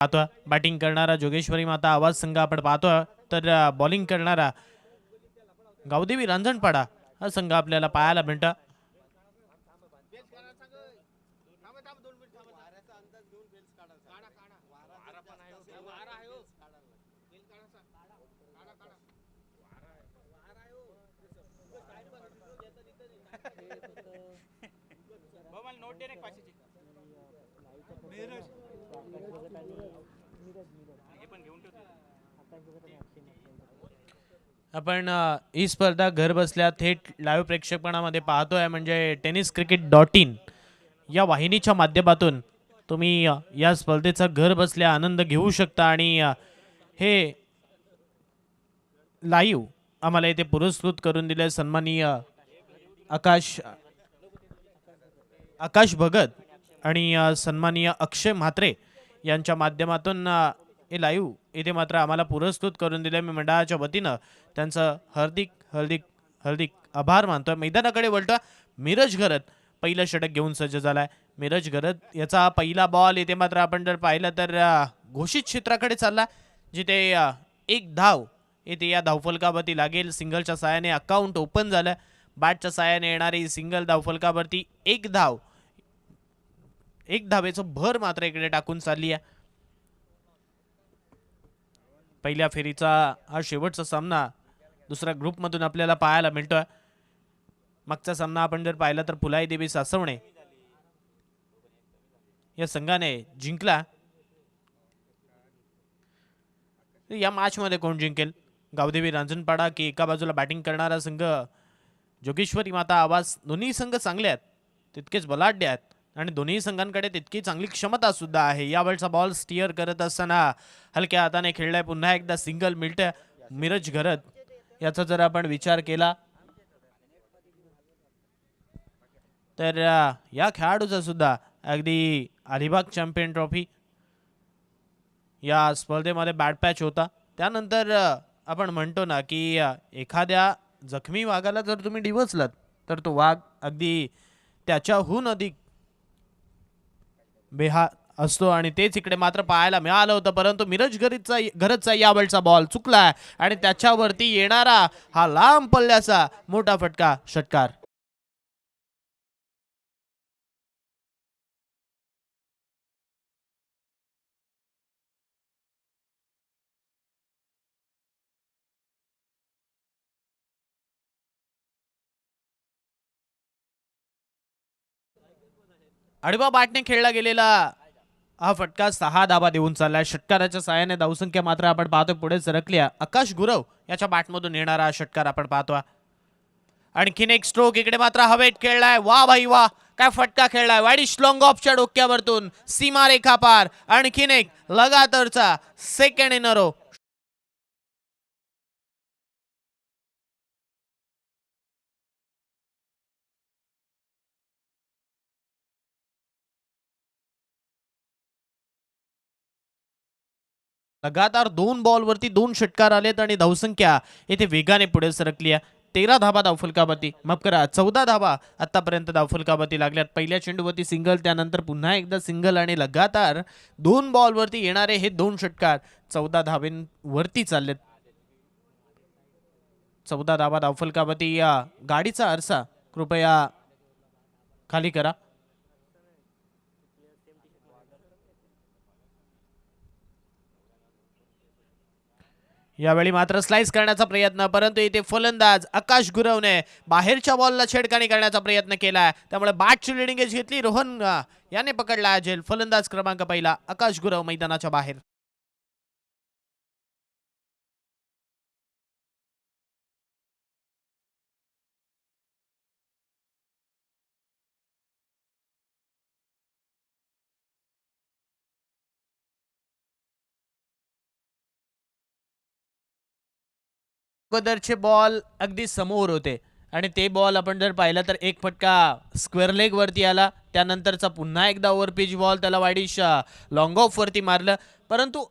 पाहतोय बॅटिंग करणारा जोगेश्वरी माता आवाज संघ आपण पाहतोय, तर बॉलिंग करणारा गावदेवी रांजणपाडा हा संघ आपल्याला पाहायला मिळतं. आपण ही स्पर्धा घर बसल्या थेट लाईव्ह प्रेक्षेपणामध्ये पाहतोय, म्हणजे tenniscricket.in या वाहिनीच्या माध्यमातून तुम्ही या स्पर्धेचा घर बसल्या आनंद घेऊ शकता. आणि हे लाईव्ह आम्हाला इथे पुरस्कृत करून दिले सन्माननीय आकाश भगत आणि सन्माननीय अक्षय म्हात्रे यांच्या माध्यमातून हे लाईव्ह इथे मात्र आम्हाला पुरस्कृत करून दिले. मी मंडळाच्या वतीनं त्यांचं हार्दिक हार्दिक हार्दिक आभार मानतोय. मैदानाकडे वळतोय मिरज घरत पहिलं षटक घेऊन सज्ज झालाय. मिरज घरत याचा पहिला बॉल इथे मात्र आपण जर पाहिलं तर घोषित क्षेत्राकडे चालला, जिथे एक धाव इथे या धावफलकावरती लागेल. सिंगलच्या साहाय्याने अकाउंट ओपन झालं. बॅटच्या साहाय्याने येणारी सिंगल धावफलकावरती एक धावेचं भर मात्र इकडे टाकून चालली आहे. पहिल्या फेरीचा हा शेवटचा सामना दुसऱ्या ग्रुपमधून आपल्याला पाहायला मिळतोय. मागचा सामना आपण जर पाहिला तर फुलाई देवी सासवणे या संघाने जिंकला. या मॅच मध्ये कोण जिंकेल, गावदेवी रांजणपाडा की एका बाजूला बॅटिंग करणारा संघ जोगेश्वरी माता आवाज? दोन्ही संघ चांगले आहेत, तितकेच बलाढ्य आहेत आणि दोन्ही संघांकडे तितकी चांगली क्षमता सुद्धा आहे. यावेळचा बॉल स्टिअर करत असताना हलक्या हाताने खेळलाय. पुन्हा एकदा सिंगल मिळते मिरज घरत. याचा जर आपण विचार केला तर या खेळाडूचा सुद्धा अगदी अलिबाग चॅम्पियन ट्रॉफी या स्पर्धेमध्ये बॅट पॅच होता. त्यानंतर आपण म्हणतो ना की एखाद्या जखमी वाघाला जर तुम्ही डिवचलात तर तो वाघ अगदी त्याच्याहून अधिक बेहा असतो, आणि तेच इकडे मात्र पाहायला मिळालं होतं. परंतु मिरज घरचा यावेळचा बॉल चुकला आणि त्याच्यावरती येणारा हा लांब पल्ल्याचा मोठा फटका षटकार. आडवा बॅटने खेळला गेलेला हा फटका 6 धावा देऊन चाललाय. षटकाराच्या साहाय्याने धावसंख्या मात्र आपण पाहतोय पुढे सरकली. आकाश गुरव याच्या बॅटमधून येणारा हा षटकार आपण पाहतोय. आणखीन एक स्ट्रोक इकडे मात्र हवेत खेळलाय. वा भाई वा, काय फटका खेळलाय. वाईडिश लॉंग ऑफच्या डोक्यावरतून सीमा रेखा पार. आणखीन एक लगातारचा सेकंड इन अ रो. लगातार 2 बॉलवरती 2 षटकार आलेत आणि धावसंख्या इथे वेगाने पुढे सरकली आहे. 13 धावा धावफलकावरती, माफ करा 14 धावा आतापर्यंत धावफलकावरती लागल्यात. पहिल्या चेंडूवरती सिंगल, त्यानंतर पुन्हा एकदा सिंगल आणि लगातार 2 बॉलवरती येणारे हे 2 षटकार 14 धावेंवरती चाललेत. 14 धावा धावफलकावरती. या गाडीचा आरसा कृपया खाली करा. यावेळी मात्र स्लाइस करण्याचा प्रयत्न, परंतु इथे फलंदाज आकाश गुरवने बाहेरच्या बॉलला छेडखानी करण्याचा प्रयत्न केला. त्यामुळे बॅटची लिडिंग एज घेतली. रोहन याने पकडला झेल. फलंदाज क्रमांक पहिला आकाश गुरव मैदानाच्या बाहेर. अगोदरचे बॉल अगदी समोर होते आणि ते बॉल आपण जर पाहिलं तर एक फटका स्क्वेअर लेग वरती आला. त्यानंतरचा पुन्हा एकदा ओव्हर पिच बॉल त्याला वाईडिश लॉंग ऑफ वरती मारलं. परंतु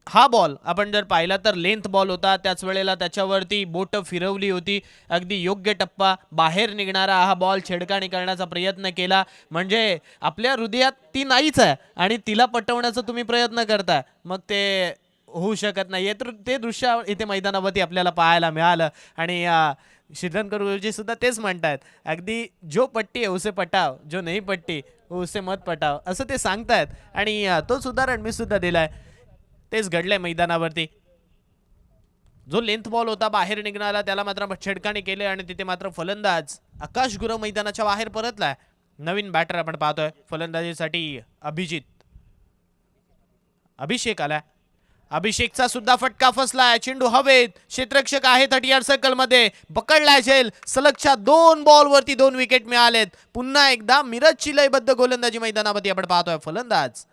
हा बॉल आपण जर पाहिला तर लेंथ बॉल होता, त्याच वेळेला त्याच्यावरती बोट फिरवली होती, अगदी योग्य टप्पा बाहेर निघणारा हा बॉल छेडखानी करण्याचा प्रयत्न केला. म्हणजे आपल्या हृदयात ती नाहीच आहे आणि तिला पटवण्याचा तुम्ही प्रयत्न करताय, मग ते होऊ शकत नाही. तर ते दृश्य इथे मैदानावरती आपल्याला पाहायला मिळालं आणि श्रीधरकर गुरुजी सुद्धा तेच म्हणतायत, अगदी जो पट्टी है उसे पटाव, जो नहीं पट्टी उसे मत पटाव, असं ते सांगतायत. आणि तोच उदाहरण मी सुद्धा दिलाय. तेच घडलंय मैदानावरती. जो लेंथ बॉल होता बाहेर निघणारा त्याला मात्र छेडखानी केले आणि तिथे मात्र फलंदाज आकाश गुरव मैदानाच्या बाहेर परतलाय. नवीन बॅटर आपण पाहतोय फलंदाजीसाठी अभिषेक आलाय. अभिषेकचा सुद्धा फटका फसलाय. चेंडू हवेत, क्षेत्ररक्षक आहे 30 सर्कल मध्ये, पकडलाय झेल. सलगच्या 2 बॉल वरती 2 विकेट मिळालेत. पुन्हा एकदा मिरजची लयबद्ध गोलंदाजी मैदानामध्ये आपण पाहतोय. फलंदाज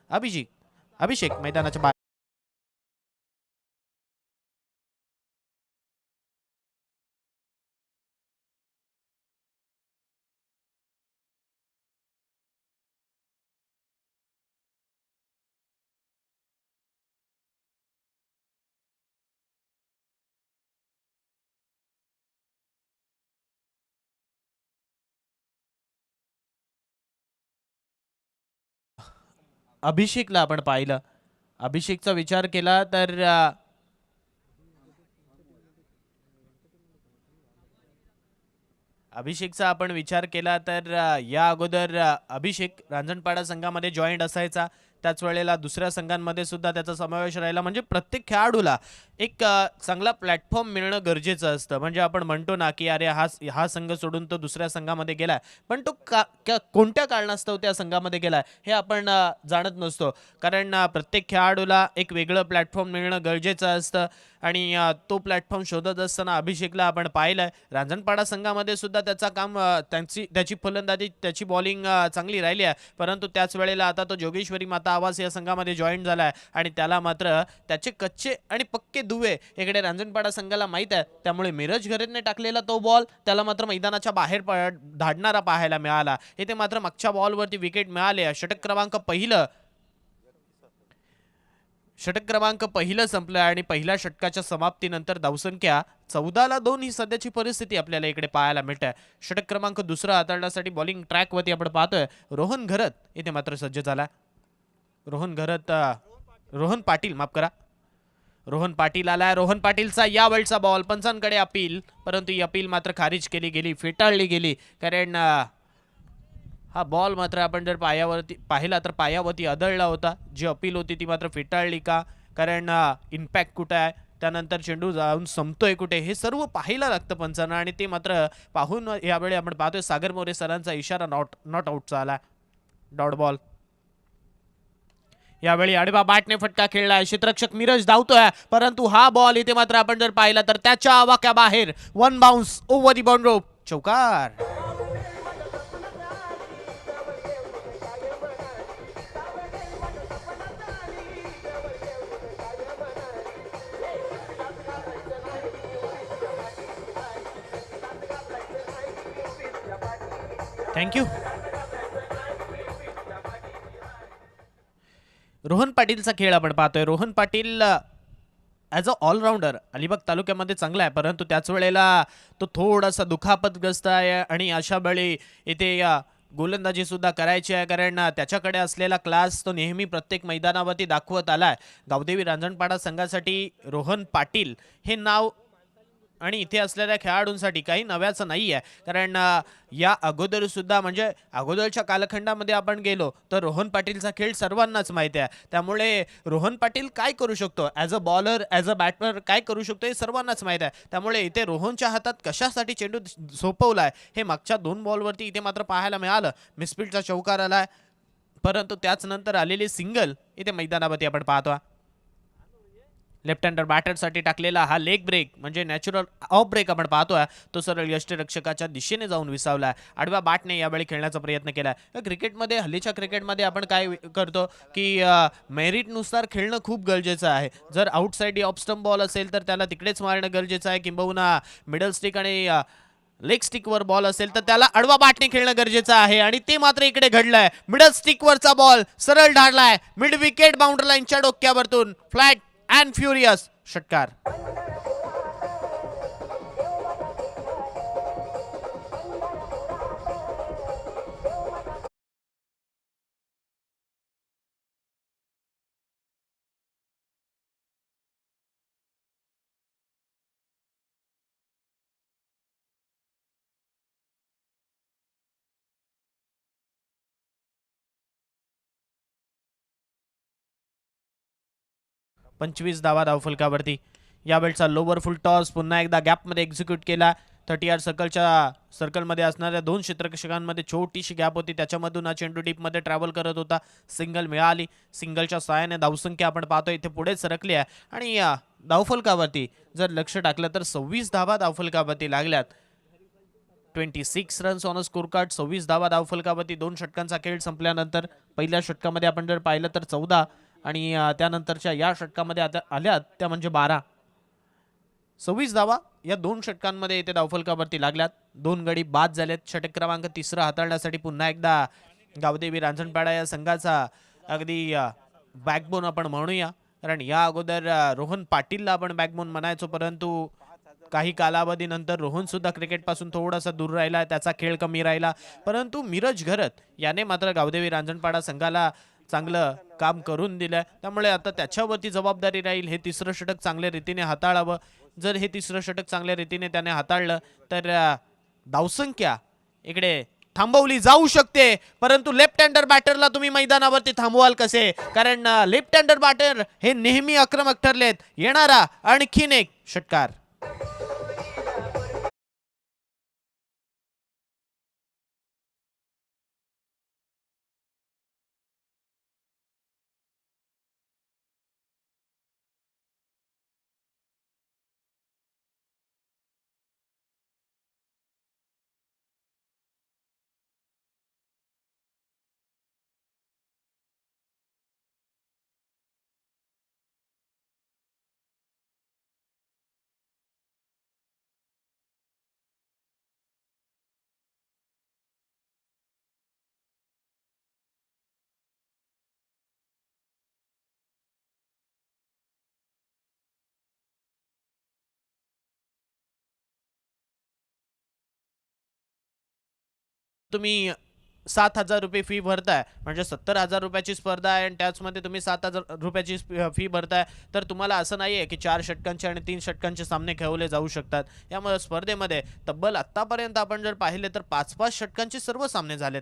अभिषेक मैदानाच्या बाहेर. अभिषेकला आपण पाहिलं, अभिषेकचा विचार केला तर अभिषेकचा आपण विचार केला तर या अगोदर अभिषेक रांजणपाडा संघामध्ये जॉईंट असायचा. त्याच वेळेला दुसऱ्या संघांमध्ये सुद्धा त्याचा समावेश राहिला. म्हणजे प्रत्येक खेळाडूला एक चांगला प्लॅटफॉर्म मिळणं गरजेचं असतं. म्हणजे आपण म्हणतो ना की अरे हा संघ सोडून तो दुसऱ्या संघामध्ये गेलाय, पण तो कोणत्या कारणास्तव त्या संघामध्ये गेलाय हे आपण जाणत नसतो. कारण प्रत्येक खेळाडूला एक वेगळं प्लॅटफॉर्म मिळणं गरजेचं असतं आणि तो प्लॅटफॉर्म शोधत असताना अभिषेकला आपण पाहिलंय. रांजणपाडा संघामध्ये सुद्धा त्याचा काम त्याची फलंदाजी त्याची बॉलिंग चांगली राहिली आहे. परंतु त्याच वेळेला आता तो जोगेश्वरी माता आवास या संघामध्ये जॉईन झालाय आणि त्याला मात्र त्याचे कच्चे आणि पक्के दुवे इकडे रांजणपाडा संघाला माहित आहे. त्यामुळे मिरज घरेने टाकलेला तो बॉल त्याला मात्र मैदानाच्या बाहेर धाडणारा पाहायला मिळाला. इथे मात्र मागच्या बॉलवरती विकेट मिळाले. षटक क्रमांक पहिलं संपलं आणि पहिल्या षटकाच्या समाप्तीनंतर धावसंख्या 14-2 ही सध्याची परिस्थिती आपल्याला इकडे पाहायला मिळते. षटक क्रमांक दुसरा हाताळण्यासाठी बॉलिंग ट्रॅकवरती आपण पाहतोय रोहन घरत इथे मात्र सज्ज झाला. रोहन पाटील आलाय. रोहन पाटीलचा या वेळचा बॉल पंचांकडे अपील, परंतु ही अपील मात्र खारिज केली गेली, फेटाळली गेली. कारण हा बॉल मात्र आपण जर पाहिला तर पायावरती आदळला होता. जी अपील होती ती मात्र फेटाळली का, कारण इम्पॅक्ट कुठे आहे, त्यानंतर चेंडू जाऊन संपतोय कुठे, हे सर्व पाहायला लागतं पंचांना. आणि ते मात्र पाहून यावेळी आपण पाहतोय सागर मोरे सरांचा इशारा नॉट आउटचा आला. Dot ball. यावेळी आडवा बॅटने फटका खेळलाय. क्षेत्ररक्षक मिरज धावतोय, परंतु हा बॉल इथे मात्र आपण जर पाहिला तर त्याच्या आवाक्या बाहेर. 1 बाउन्स ओव्हर दी बाउंड्री, चौकार. थँक्यू. रोहन पाटीलचा खेळ आपण पाहतोय. Rohan Patil as a allrounder Alibag तालुक्यामध्ये चांगला आहे, परंतु त्याच वेळेला तो थोडासा दुखापतग्रस्त आहे आणि अशा वेळी इथे गोलंदाजी सुद्धा करायची आहे. कारण त्याच्याकडे असलेला क्लास तो नेहमी प्रत्येक मैदानावरती दाखवत आलाय. गावदेवी रांजणपाडा संघासाठी रोहन पाटील हे नाव आणि इथे असलेल्या खेळाडूंसाठी काही नव्याचं नाही आहे. कारण या अगोदर सुद्धा म्हणजे अगोदरच्या कालखंडामध्ये आपण गेलो तर रोहन पाटीलचा खेळ सर्वांनाच माहिती आहे. त्यामुळे रोहन पाटील काय करू शकतो as a bowler, as a batter काय करू शकतो हे सर्वांनाच माहिती आहे. त्यामुळे इथे रोहनच्या हातात कशासाठी चेंडू सोपवलाय हे मागच्या 2 बॉलवरती इथे मात्र पाहायला मिळालं. मिसफील्डचा चौकार आलाय, परंतु त्याच नंतर आलेली सिंगल इथे मैदानावरती आपण पाहतो. लेफ्ट हँडर बॅटरसाठी टाकलेला हा लेग ब्रेक म्हणजे नॅचरल ऑफ ब्रेक आपण पाहतोय तो सरळ यष्टीरक्षकाच्या दिशेने जाऊन विसावलाय. आडव्या बॅटने यावेळी खेळण्याचा प्रयत्न केलाय. क्रिकेटमध्ये हल्लीच्या क्रिकेटमध्ये आपण काय करतो की मेरिटनुसार खेळणं खूप गरजेचं आहे. जर आउटसाइड ऑफ स्टंप बॉल असेल तर त्याला तिकडेच मारणं गरजेचं आहे, किंबहुना मिडल स्टिक आणि लेग स्टिकवर बॉल असेल तर त्याला आडवा बॅटने खेळणं गरजेचं आहे. आणि ते मात्र इकडे घडलंय. मिडल स्टिकवरचा बॉल सरळ ढाळलाय मिड विकेट बाउंड्री लाईनच्या डोक्यावरतून फ्लॅट अँड फ्युरियस षटकार. पंचवीस धावा धावफलकावरती. या वेळचा लोवर फुल टॉस पुन्हा एकदा गॅपमध्ये एक्झिक्यूट केला. 30 यार्ड सर्कलमध्ये असणाऱ्या 2 क्षेत्ररक्षकांमध्ये छोटीशी गॅप होती, त्याच्यामधून हा चेंडू डीपमध्ये ट्रॅव्हल करत होता. सिंगल मिळाली. सिंगलच्या सहाय्याने धावसंख्या आपण पाहतोय इथे पुढे सरकली आहे आणि धावफलकावरती जर लक्ष टाकलं तर 26 धावा धावफलकावरती लागल्यात. 26 runs on a score card. 26 धावा धावफलकावरती. 2 षटकांचा खेळ संपल्यानंतर पहिल्या षटकामध्ये आपण जर पाहिलं तर 14 आणि त्यानंतरच्या या षटकामध्ये आता आल्यात त्या म्हणजे 12. 26 धावा या 2 षटकांमध्ये इथे धावफलकावरती लागल्यात. 2 गडी बाद झालेत. षटक क्रमांक 3 हाताळण्यासाठी पुन्हा एकदा गावदेवी रांजणपाडा या संघाचा अगदी बॅकबोन आपण म्हणूया, कारण या अगोदर रोहन पाटीलला आपण बॅकबोन म्हणायचो, परंतु काही कालावधीनंतर रोहन सुद्धा क्रिकेटपासून थोडासा दूर राहिला, त्याचा खेळ कमी राहिला. परंतु मिरज घरत याने मात्र गावदेवी रांजणपाडा संघाला चांगलं काम करून दिलं. त्यामुळे आता त्याच्यावरती जबाबदारी राहील हे तिसरं षटक चांगल्या रीतीने हाताळावं. जर हे तिसरं षटक चांगल्या रीतीने त्याने हाताळलं तर धावसंख्या इकडे थांबवली जाऊ शकते. परंतु लेफ्ट हँडर बॅटरला तुम्ही मैदानावरती थांबवाल कसे? कारण लेफ्ट हँडर बॅटर हे नेहमी आक्रमक ठरलेत. येणारा आणखीन एक षटकार. तुम्ही 7,000 रुपये फी भरताय म्हणजे 70,000 रुपयाची स्पर्धा आहे आणि त्याचमध्ये तुम्ही 7,000 रुपयाची फी भरताय, तर तुम्हाला असं नाही आहे की 4 षटकांचे आणि 3 षटकांचे सामने खेळवले जाऊ शकतात. यामुळे स्पर्धेमध्ये तब्बल आत्तापर्यंत आपण जर पाहिले तर 5-5 षटकांचे सर्व सामने झालेत.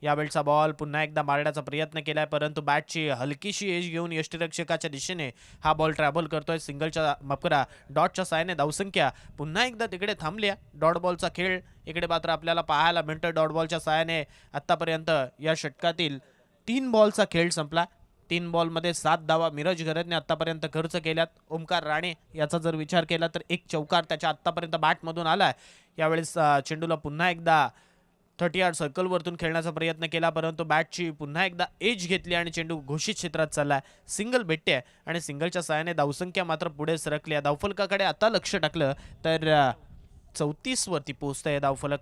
यावेळचा बॉल पुन्हा एकदा मारण्याचा प्रयत्न केलाय, परंतु बॅटची हलकीशी एज घेऊन यष्टीरक्षकाच्या दिशेने हा बॉल ट्रॅव्हल करतोय. सिंगलच्या मकरा डॉटच्या साहाय्याने धावसंख्या पुन्हा एकदा तिकडे थांबल्या. डॉट बॉलचा खेळ इकडे मात्र आपल्याला पाहायला मिळतोय. डॉट बॉलच्या साहाय्याने आतापर्यंत या षटकातील 3 बॉलचा खेळ संपला. 3 बॉलमध्ये 7 धावा मिरज घरतने आतापर्यंत खर्च केल्यात. ओमकार राणे याचा जर विचार केला तर 1 चौकार त्याच्या आतापर्यंत बॅटमधून आलाय. यावेळेस चेंडूला पुन्हा एकदा 30 यार्ड सर्कलवरतून खेळण्याचा प्रयत्न केला, परंतु बॅटची पुन्हा एकदा एज घेतली आणि चेंडू घोषित क्षेत्रात चाललाय. सिंगल भेटते आणि सिंगलच्या सहाय्याने धावसंख्या मात्र पुढे सरकली आहे. धावफलकाकडे आता लक्ष टाकलं तर 34 वरती पोहोचतंय धावफलक.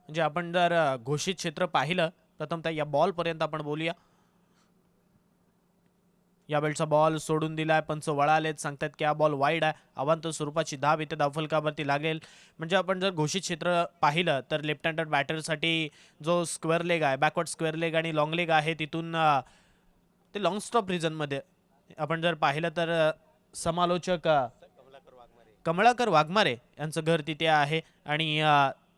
म्हणजे आपण जर घोषित क्षेत्र पाहिलं प्रथमतः या बॉल पर्यंत आपण बोलूया. यावेळचा बॉल सोडून दिलाय. पंच वळालेत, सांगतात की हा बॉल वाईड आहे. अवांतर स्वरूपाची धाव इथे धावफलकावरती लागेल. म्हणजे आपण जर घोषित क्षेत्र पाहिलं तर लेफ्ट हँडर बॅटरसाठी जो स्क्वेअर लेग आहे, बॅकवर्ड स्क्वेअर लेग आणि लॉंग लेग आहे, तिथून ते लॉंग स्टॉप रिजनमध्ये आपण जर पाहिलं तर समालोचक कमळाकर वाघमारे यांचं घर तिथे आहे आणि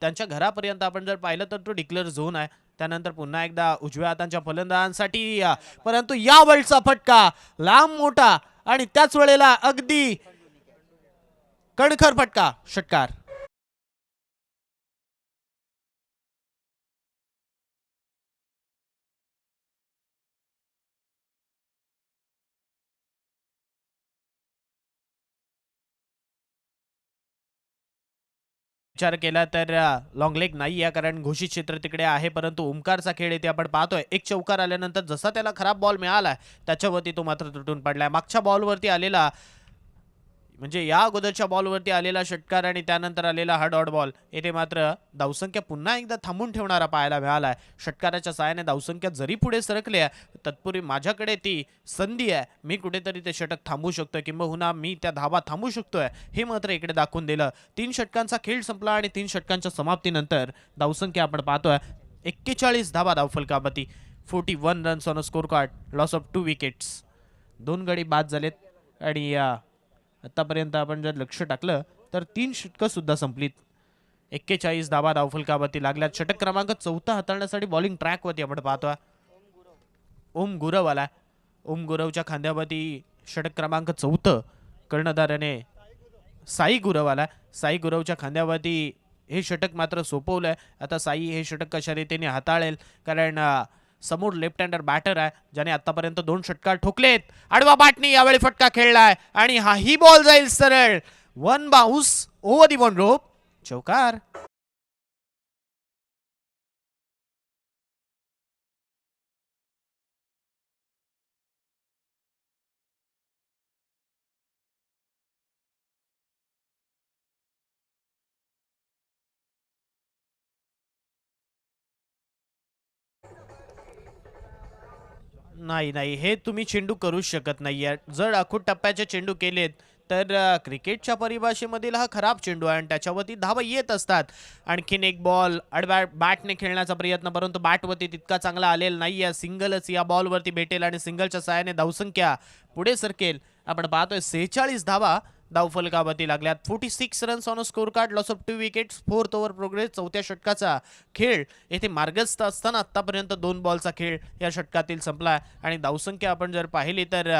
त्यांच्या घरापर्यंत आपण जर पाहिलं तर तो डिक्लेअर झोन आहे. त्यानंतर पुन्हा एकदा उजव्या हातांच्या फलंदाजांसाठी, परंतु या बॉलचा फटका लांब मोठा आणि त्याच वेळेला अगदी कणखर फटका. षटकार. विचार केला तर लॉंग लेग नाही आहे, कारण घोषित क्षेत्र तिकडे आहे. परंतु ओमकारचा खेळ इथे आपण पाहतोय. 1 चौकार आल्यानंतर जसा त्याला खराब बॉल मिळाला त्याच्यावरती तो मात्र तुटून पडलाय. मागच्या बॉलवरती आलेला म्हणजे या अगोदरच्या बॉलवरती आलेला षटकार आणि त्यानंतर आलेला हा डॉट बॉल येथे मात्र धावसंख्या पुन्हा एकदा थांबून ठेवणारा पाहायला मिळाला आहे. षटकाराच्या साहाय्याने धावसंख्या जरी पुढे सरकली आहे तत्पूर्वी माझ्याकडे ती संधी आहे, मी कुठेतरी ते षटक थांबू शकतोय किंबहुना मी त्या धावा थांबू शकतोय हे मात्र इकडे दाखवून दिलं. 3 षटकांचा खेळ संपला आणि 3 षटकांच्या समाप्तीनंतर धावसंख्या आपण पाहतोय 41 धावा धावफलकावरती, 41 runs on a score card, loss of 2 wickets. 2 गडी बाद झालेत आणि आतापर्यंत आपण जर लक्ष टाकलं तर 3 षटकं सुद्धा संपलीत. 41 धावा धावफलकावरती लागल्यात. षटक क्रमांक 4 हाताळण्यासाठी बॉलिंग ट्रॅकवरती आपण पाहतोय ओम गुरव आला. ओम गुरवच्या खांद्यावरती षटक क्रमांक 4 कर्णधाराने साई गुरव आला. साई गुरवच्या खांद्यावरती हे षटक मात्र सोपवलंय. आता साई हे षटक कशा रीतीने हाताळेल, कारण समोर लेफ्ट हँडर बॅटर आहे ज्याने आतापर्यंत 2 षटकार ठोकलेत. आडवा बाटनी यावेळी फटका खेळलाय आणि हाही बॉल जाईल सरळ. 1 बाउन्स ओव्हर दी वन रोप, चौकार. नाही नाही, हे तुम्ही चेंडू करूच शकत नाहीये. जर आखूड टप्प्याचे चेंडू केलेत तर क्रिकेटच्या परिभाषेमधील हा खराब चेंडू आहे आणि त्याच्यावरती धावा येत असतात. आणखीन एक बॉल आडव्या बॅटने खेळण्याचा प्रयत्न, परंतु बॅटवरती तितका चांगला आलेला नाहीये. सिंगलच या बॉलवरती भेटेल आणि सिंगलच्या सहाय्याने धावसंख्या पुढे सरकेल. आपण पाहतोय 46 धावा धावफलकावरती लागल्यात. 46 runs on a score card, loss of 2 wickets, 4th over progress. 4थ्या षटकाचा खेळ येथे मार्गस्थ असताना आतापर्यंत 2 बॉलचा खेळ या षटकातील संपला आणि धावसंख्या आपण जर पाहिली तर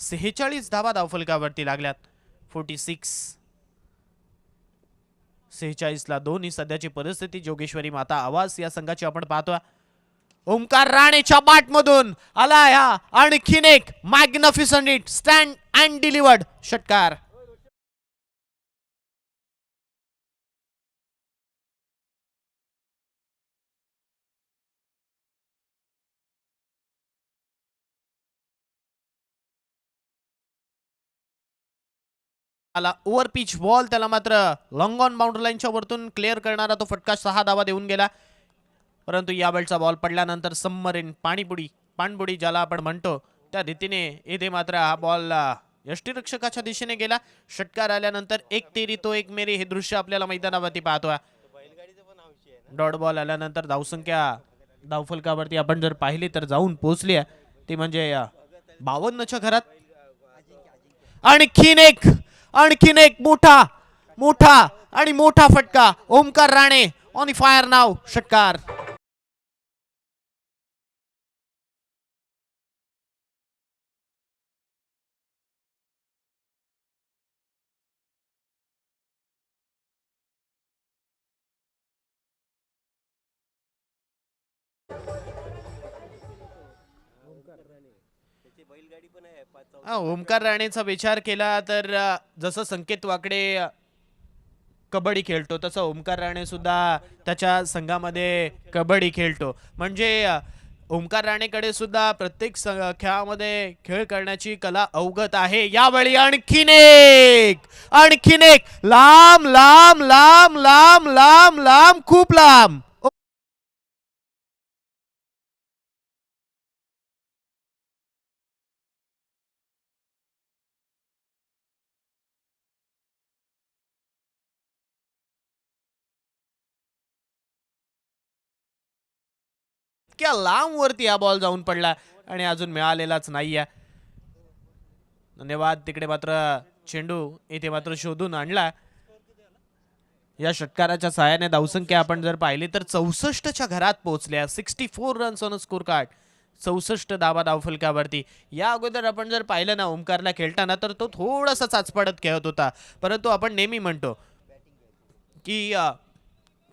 46 धावा धावफलकावरती लागल्यात. 46ला 2 ही सध्याची परिस्थिती. जोगेश्वरी माता आवाज या संघाची आपण पाहतोय. ओमकार राणेच्या बॅटमधून आला ह्या आणखीन एक magnificent hit, stand and delivered षटकार. ओव्हर पिच बॉल, त्याला मात्र लॉंग ऑन बाउंड्री लाईनच्या वरतून क्लिअर करणारा तो फटका 6 धावा देऊन गेला. परंतु यावेळचा बॉल पडल्यानंतर सबमरीन पाणबुडी ज्याला आपण म्हणतो त्या रीतीने येथे मात्र हा बॉल यष्टीरक्षकाच्या दिशेने गेला. षटकार आल्यानंतर 1 तेरी तो 1 मेरी हे दृश्य आपल्याला मैदानावरती पाहतोय. डॉट बॉल आल्यानंतर धावसंख्या धावफलकावरती आपण जर पाहिली तर जाऊन पोहोचली आहे ती म्हणजे 52च्या घरात. आणखीन एक मोठा आणि मोठा फटका. ओमकार राणे ऑन फायर नाव, षटकार. ओमकार राणेचा विचार केला तर जसं संकेत वाकडे कबड्डी खेळतो तसं ओमकार राणे सुद्धा त्याच्या संघामध्ये कबड्डी खेळतो. म्हणजे ओमकार राणेकडे सुद्धा प्रत्येक खेळामध्ये खेळ करण्याची कला अवगत आहे. यावेळी आणखीन एक लांब लांब लांब लांब लांब लांब खूप लांब. इतक्या लांब वरती हा बॉल जाऊन पडला आणि अजून मिळालेलाच नाहीये. धन्यवाद. तिकडे मात्र चेंडू इथे मात्र शोधून आणला. या षटकाराच्या सहाय्याने धावसंख्या आपण जर पाहिली तर 64च्या घरात पोहोचल्या. 64 रन्स ऑन स्कोर कार्ड, 64 धावा धावफलकावरती. या अगोदर आपण जर पाहिलं ना ओमकारला खेळताना तर तो थोडासा चाचपडत खेळत होता, परंतु आपण नेहमी म्हणतो की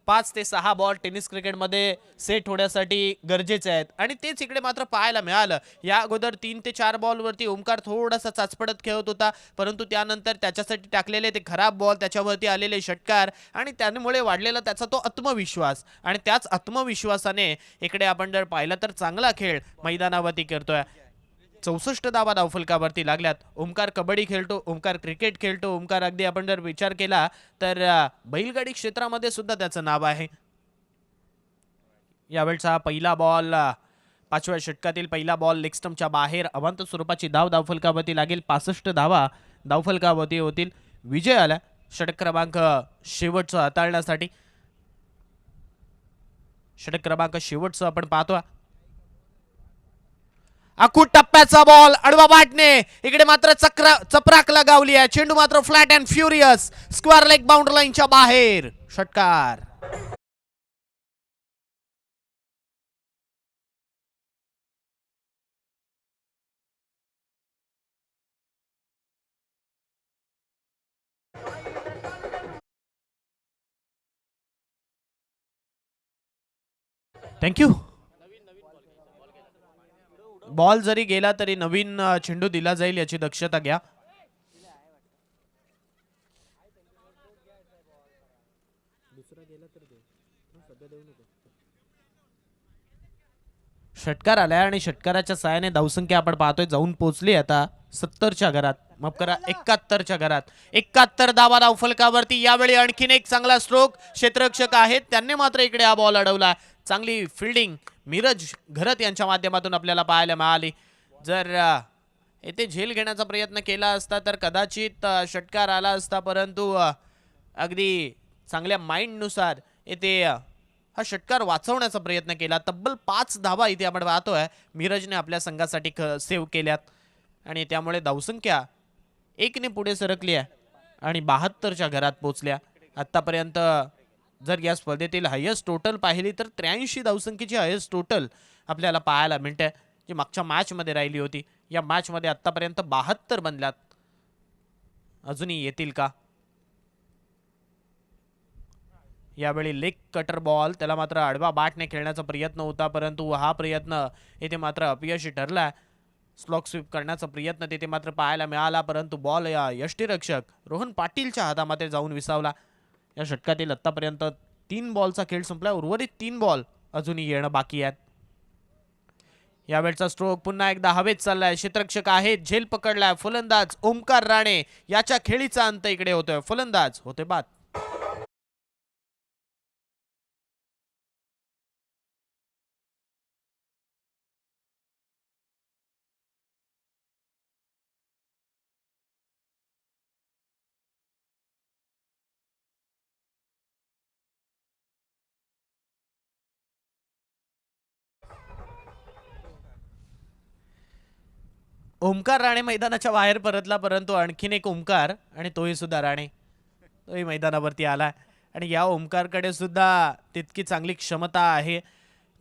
5 ते 6 बॉल टेनिस क्रिकेटमध्ये सेट होण्यासाठी गरजेचे आहेत आणि तेच इकडे मात्र पाहायला मिळालं. या अगोदर 3 ते 4 बॉलवरती ओमकार थोडासा चाचपडत खेळत होता, परंतु त्यानंतर त्याच्यासाठी टाकलेले ते खराब बॉल, त्याच्यावरती आलेले षटकार आणि त्यामुळे वाढलेला त्याचा तो आत्मविश्वास आणि त्याच आत्मविश्वासाने इकडे आपण जर पाहिलं तर चांगला खेळ मैदानावरती करतोय. 64 धावा धावफलकावरती लागल्यात. ओमकार कबड्डी खेळतो, ओमकार क्रिकेट खेळतो, ओमकार अगदी आपण जर विचार केला तर बैलगाडी क्षेत्रामध्ये सुद्धा त्याचं नाव आहे. यावेळचा पहिला बॉल 5व्या षटकातील पहिला बॉल लेग स्टंपच्या बाहेर अवांत स्वरूपाची धाव धावफलकावरती लागेल. 65 धावा धावफलकावरती होतील. विजय आला षटक क्रमांक शेवटचं हाताळण्यासाठी. षटक क्रमांक शेवटचं आपण पाहतो. अकूट टप्प्याचा बॉल अडवा बाटणे इकडे मात्र चपराकला गावली आहे. चेंडू मात्र flat and furious square leg boundary लाईनच्या बाहेर. षटकार. थँक्यू. बॉल जरी गेला तरी नवीन चेंडू दिला जाईल याची दक्षता घ्या. षटकार आलाय आणि षटकाराच्या साहाय्याने धावसंख्या आपण पाहतोय जाऊन पोहोचली आता 70च्या घरात. माफ करा 71च्या घरात. 71 धावा धावफलकावरती. यावेळी आणखीन एक चांगला स्ट्रोक क्षेत्ररक्षक आहेत त्यांनी मात्र इकडे हा बॉल अडवला. चांगली फिल्डिंग मिरज घरत यांच्या माध्यमातून आपल्याला पाहायला मिळाली. जर येथे झेल घेण्याचा प्रयत्न केला असता तर कदाचित षटकार आला असता, परंतु अगदी चांगल्या माइंडनुसार येथे हा षटकार वाचवण्याचा प्रयत्न केला. तब्बल 5 धावा इथे आपण पाहतोय मिरजने आपल्या संघासाठी सेव्ह केल्यात आणि त्यामुळे धावसंख्या 1ने पुढे सरकली आहे आणि 72च्या घरात पोहोचल्या. आतापर्यंत जर या स्पर्धेतील हायेस्ट टोटल पाहिली तर 83 धावसंख्येची हायेस्ट टोटल आपल्याला पाहायला मिळते, जी मागच्या मॅचमध्ये राहिली होती. या मॅचमध्ये आतापर्यंत 72 बनल्यात. अजूनही येतील का? यावेळी लेग कटर बॉल त्याला मात्र आडवा बाटने खेळण्याचा प्रयत्न होता, परंतु हा प्रयत्न येथे मात्र अपयशी ठरला. स्लॉक स्वीप करण्याचा प्रयत्न तिथे मात्र पाहायला मिळाला, परंतु बॉल या यष्टीरक्षक रोहन पाटीलच्या हातामध्ये जाऊन विसावला. या षटकातील आतापर्यंत 3 बॉलचा खेळ संपला. उर्वरित 3 बॉल अजूनही येणं बाकी आहेत. यावेळचा स्ट्रोक पुन्हा एकदा हवेत चाललाय. क्षेत्ररक्षक आहेत, झेल पकडलाय. फलंदाज ओमकार राणे याच्या खेळीचा अंत इकडे होतोय. फलंदाज होते बाद. ओमकार राणे मैदानाच्या बाहेर परतला, परंतु आणखीन एक ओमकार आणि तोही सुद्धा राणे तोही मैदानावरती आला आणि या ओमकारकडे सुद्धा तितकी चांगली क्षमता आहे.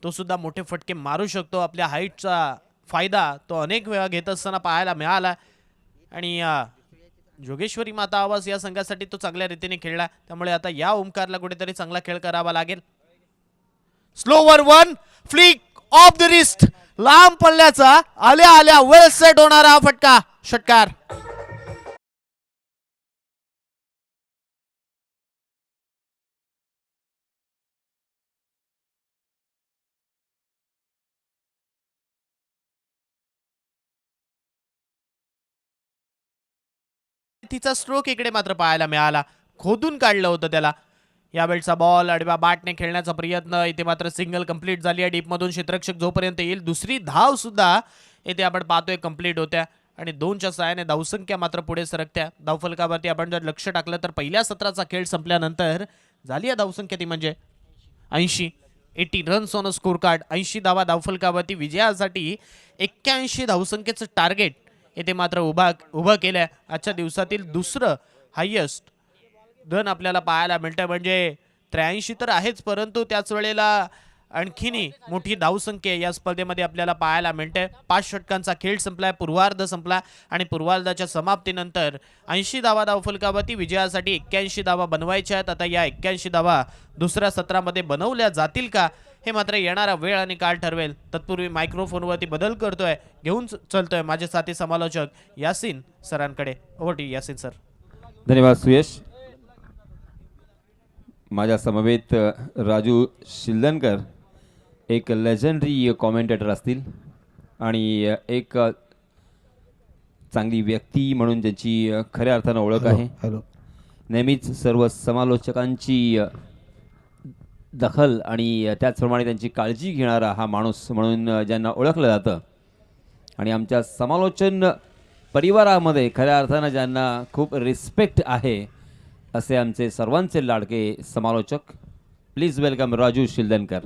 तो सुद्धा मोठे फटके मारू शकतो. आपल्या हाईटचा फायदा तो अनेक वेळा घेत असताना पाहायला मिळाला आणि जोगेश्वरी माता आवाज या संघासाठी तो चांगल्या रीतीने खेळला. त्यामुळे आता या ओमकारला कुठेतरी चांगला खेळ करावा लागेल. Slower one flick of the wrist लांब पल्ल्याचा आल्या आल्या वेल सेट होणारा हा फटका. षटकार. तिचा स्ट्रोक इकडे मात्र पाहायला मिळाला. खोदून काढलं होतं त्याला. यावेळचा बॉल आडव्या बाटने खेळण्याचा प्रयत्न इथे मात्र सिंगल कंप्लीट झाली आहे. डीप मधून क्षेत्ररक्षक जोपर्यंत येईल दुसरी धाव सुद्धा इथे आपण पाहतोय कंप्लीट होत्या आणि 2च्या साहाय्याने धावसंख्या मात्र पुढे सरकत्या. धावफलकावरती आपण जर लक्ष टाकलं तर पहिल्या सत्राचा खेळ संपल्यानंतर झाली आहे धावसंख्या ती म्हणजे 80 runs on a score card. 80 धावा धावफलकावरती. विजयासाठी 81 धावसंख्येचं टार्गेट येथे मात्र उभं केलंय. आजच्या दिवसातील दुसरं हायेस्ट रन आपल्याला पाहायला मिळतं. म्हणजे 83 तर आहेच, परंतु त्याच वेळेला आणखीनही मोठी धावसंख्या या स्पर्धेमध्ये आपल्याला पाहायला मिळते. 5 षटकांचा खेळ संपलाय. पूर्वार्ध संपला आणि पूर्वार्धाच्या समाप्तीनंतर 80 धावा धावफलकावरती. विजयासाठी 81 धावा बनवायच्या आहेत. आता या 81 धावा दुसऱ्या सत्रामध्ये बनवल्या जातील का हे मात्र येणारा वेळ आणि काळ ठरवेल. तत्पूर्वी मायक्रोफोनवरती बदल करतोय, घेऊन चलतोय माझे साथी समालोचक यासिन सरांकडे. Over to Yasin sir. धन्यवाद सुयश. माझ्या समवेत राजू शिल्दनकर एक लेजेंडरी कॉमेंटेटर असतील आणि एक चांगली व्यक्ती म्हणून ज्यांची खऱ्या अर्थानं ओळख आहे. हॅलो. नेहमीच सर्व समालोचकांची दखल आणि त्याचप्रमाणे त्यांची काळजी घेणारा हा माणूस म्हणून ज्यांना ओळखलं जातं आणि आमच्या समालोचन परिवारामध्ये खऱ्या अर्थानं ज्यांना खूप रिस्पेक्ट है असे आमचे सर्वांचे लाडके समालोचक. Please welcome Raju Shildankar.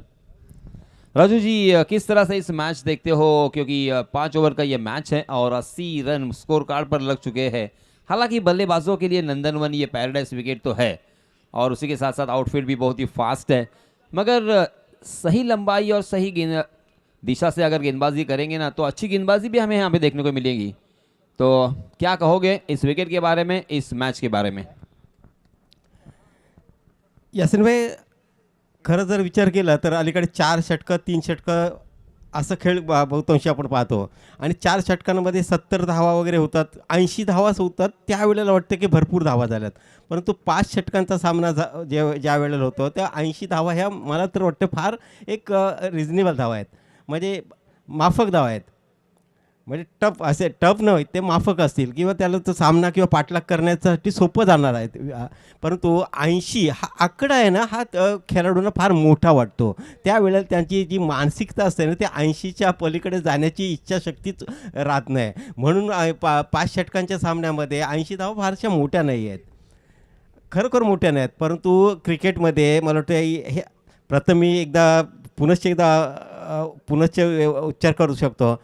राजू जी, किस तरह से इस मैच देखते हो, क्योंकि 5 ओवर का ये मैच है और 80 रन स्कोर कार्ड पर लग चुके हैं. हालांकि बल्लेबाजों के लिए नंदनवन ये पैराडाइज विकेट तो है और उसी के साथ साथ आउटफील्ड भी बहुत ही फास्ट है, मगर सही लंबाई और सही गेंद दिशा से अगर गेंदबाजी करेंगे ना तो अच्छी गेंदबाजी भी हमें यहाँ पे देखने को मिलेगी. तो क्या कहोगे इस विकेट के बारे में, इस मैच के बारे में? यासिन भाई, खरं जर विचार केला तर अलीकडे 4 षटकं 3 षटकं असं खेळ बहुतांशी आपण पाहतो आणि 4 षटकांमध्ये 70 धावा वगैरे होतात, 80 धावाच होतात. त्यावेळेला वाटतं की भरपूर धावा झाल्यात, परंतु 5 षटकांचा सामना ज्या वेळेला होतो त्या 80 धावा ह्या मला तर वाटतं फार एक रिजनेबल धावा आहेत, म्हणजे माफक धावा आहेत. म्हणजे टफ असे टफ नव्हे, ते माफक असतील किंवा त्याला तो सामना किंवा पाठलाग करण्यासाठी सोपं जाणार आहे. परंतु 80 हा आकडा आहे ना, हा खेळाडूंना फार मोठा वाटतो. त्यावेळेला त्यांची जी मानसिकता असते ना, ते 80च्या पलीकडे जाण्याची इच्छाशक्तीच राहत नाही. म्हणून 5 षटकांच्या सामन्यामध्ये 80 धावा फारशा मोठ्या नाही आहेत, खरोखर मोठ्या नाहीत. परंतु क्रिकेटमध्ये मला वाटतं हे प्रथम मी पुनश्च उच्चार करू शकतो.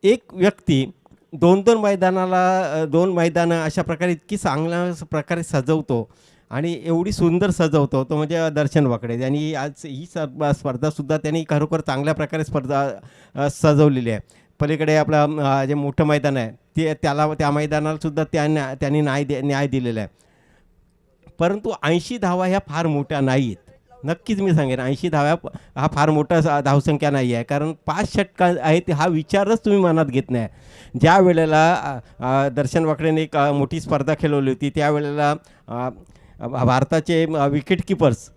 एक व्यक्ती 2 मैदानं अशा प्रकारे इतकी चांगल्या प्रकारे सजवतो आणि एवढी सुंदर सजवतो तो म्हणजे दर्शन वाकडे. त्यांनी आज ही स्पर्धासुद्धा त्यांनी खरोखर चांगल्या प्रकारे स्पर्धा सजवलेली आहे. पलीकडे आपलं जे मोठं मैदान आहे त्या मैदानालासुद्धा त्यांनी न्याय दिलेला आहे. परंतु 80 धावा ह्या फार मोठ्या नाहीत. नक्कीच मी सांगेन 80 धाव्या हा फार मोठा धावसंख्या नाही आहे, कारण 5 षटका आहेत हा विचारच तुम्ही मनात घेत नाही. ज्या वेळेला दर्शन वाकडेने एक मोठी स्पर्धा खेळवली होती त्यावेळेला भारताचे विकेट कीपर्स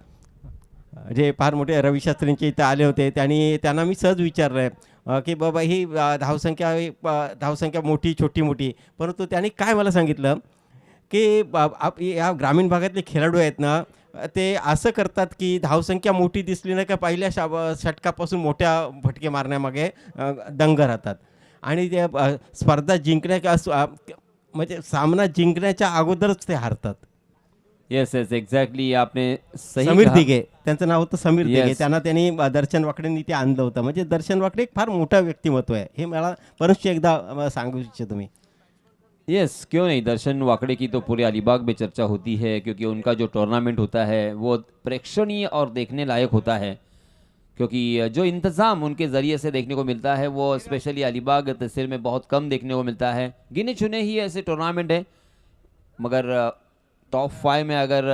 जे फार मोठे रविशास्त्रींचे इथं आले होते, त्यांना मी सहज विचारलं आहे की बाबा ही धावसंख्या मोठी छोटी, परंतु त्यांनी काय मला सांगितलं की या ग्रामीण भागातले खेळाडू आहेत ना, ते असं करतात की धावसंख्या मोठी दिसली ना का पहिल्या षटकापासून मोठ्या फटके मारण्यामागे दंग राहतात आणि ते स्पर्धा म्हणजे सामना जिंकण्याच्या अगोदरच ते हारतात. येस एक्झॅक्टली, आपने सही समीर कहा. दिघे त्यांचं नाव होतं समीर Yes. दिघे. त्यांनी दर्शन वाकडेंनी ते आणलं होतं. म्हणजे दर्शन वाकडे एक फार मोठा व्यक्तिमत्व आहे, हे मला परत एकदा सांगू इच्छितो तुम्ही. यस क्यों नहीं, दर्शन वाकड़े की तो पूरे अलीबाग में चर्चा होती है, क्योंकि उनका जो टूर्नामेंट होता है वो प्रेक्षणीय और देखने लायक होता है, क्योंकि जो इंतज़ाम उनके ज़रिए से देखने को मिलता है वो स्पेशली अलीबाग तहसील में बहुत कम देखने को मिलता है. गिने चुने ही ऐसे टूर्नामेंट है, मगर टॉप 5 में अगर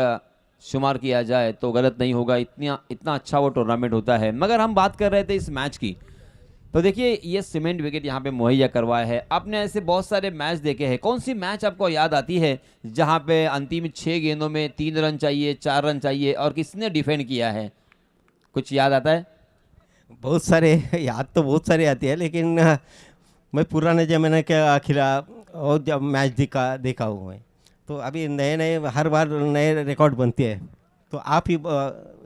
शुमार किया जाए तो गलत नहीं होगा. इतना अच्छा वो टूर्नामेंट होता है. मगर हम बात कर रहे थे इस मैच की, तो देखिए ये सीमेंट विकेट यहाँ पे मुहैया करवाया है. आपने ऐसे बहुत सारे मैच देखे हैं, कौन सी मैच आपको याद आती है जहाँ पे अंतिम 6 गेंदों में 3 रन चाहिए, 4 रन चाहिए और किसने डिफेंड किया है? कुछ याद आता है? बहुत सारे याद तो बहुत सारे आते हैं, लेकिन मैं पुराने ज़माने के खिलाफ और जब मैच देखा हूँ मैं, तो अभी नए हर बार नए रिकॉर्ड बनते हैं. तो आप ही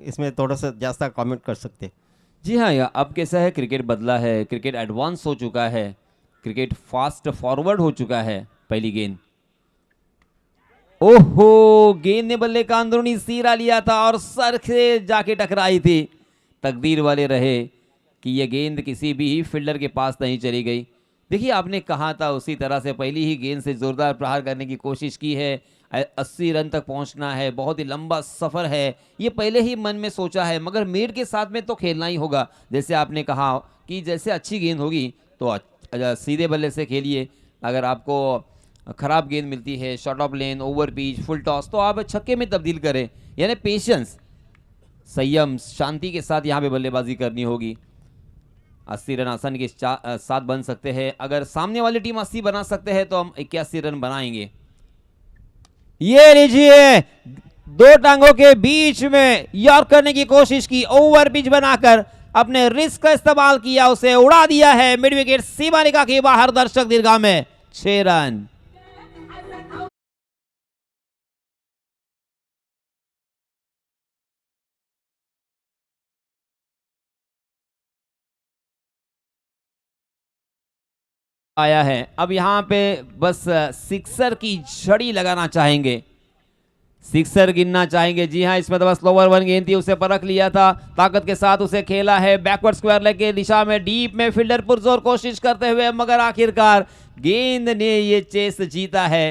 इसमें थोड़ा सा ज़्यादा कमेंट कर सकते हैं. जी हाँ, अब कैसा है, क्रिकेट बदला है, क्रिकेट एडवांस हो चुका है, क्रिकेट फास्ट फॉरवर्ड हो चुका है. पहली गेंद, ओहो, गेंद ने बल्ले का अंदरूनी सिरा लिया था और सर से जाके टकराई थी. तकदीर वाले रहे कि यह गेंद किसी भी फील्डर के पास नहीं चली गई. देखिए आपने कहा था उसी तरह से पहली ही गेंद से जोरदार प्रहार करने की कोशिश की है. 80 रन तक पहुंचना है, बहुत ही लंबा सफ़र है, ये पहले ही मन में सोचा है, मगर मेड के साथ में तो खेलना ही होगा. जैसे आपने कहा कि जैसे अच्छी गेंद होगी तो सीधे बल्ले से खेलिए. अगर आपको ख़राब गेंद मिलती है, short of lane, over pitch, full toss, तो आप छक्के में तब्दील करें. यानी पेशेंस, संयम, शांति के साथ यहाँ पे बल्लेबाजी करनी होगी. 80 रन आसानी के साथ बन सकते हैं. अगर सामने वाली टीम 80 बना सकते हैं तो हम 81 रन बनाएंगे. ये लीजिए, 2 टांगों के बीच में यॉर्क करने की कोशिश की, ओवर पिच बनाकर अपने रिस्क का इस्तेमाल किया, उसे उड़ा दिया है. मिड विकेट सीमा रेखा के बाहर, दर्शक दीर्घा में 6 रन। आया है, अब यहाँ पे बस सिक्सर की झड़ी लगाना चाहेंगे, सिक्सर गिनना चाहेंगे। जी हाँ, इसमें तो बस स्लोवर वन गेंद थी, उसे परख लिया था, ताकत के साथ उसे खेला है बैकवर्ड स्क्वायर लेग के दिशा में, डीप में फील्डर पुरजोर कोशिश करते हुए, मगर आखिरकार गेंद ने ये चेस जीता है।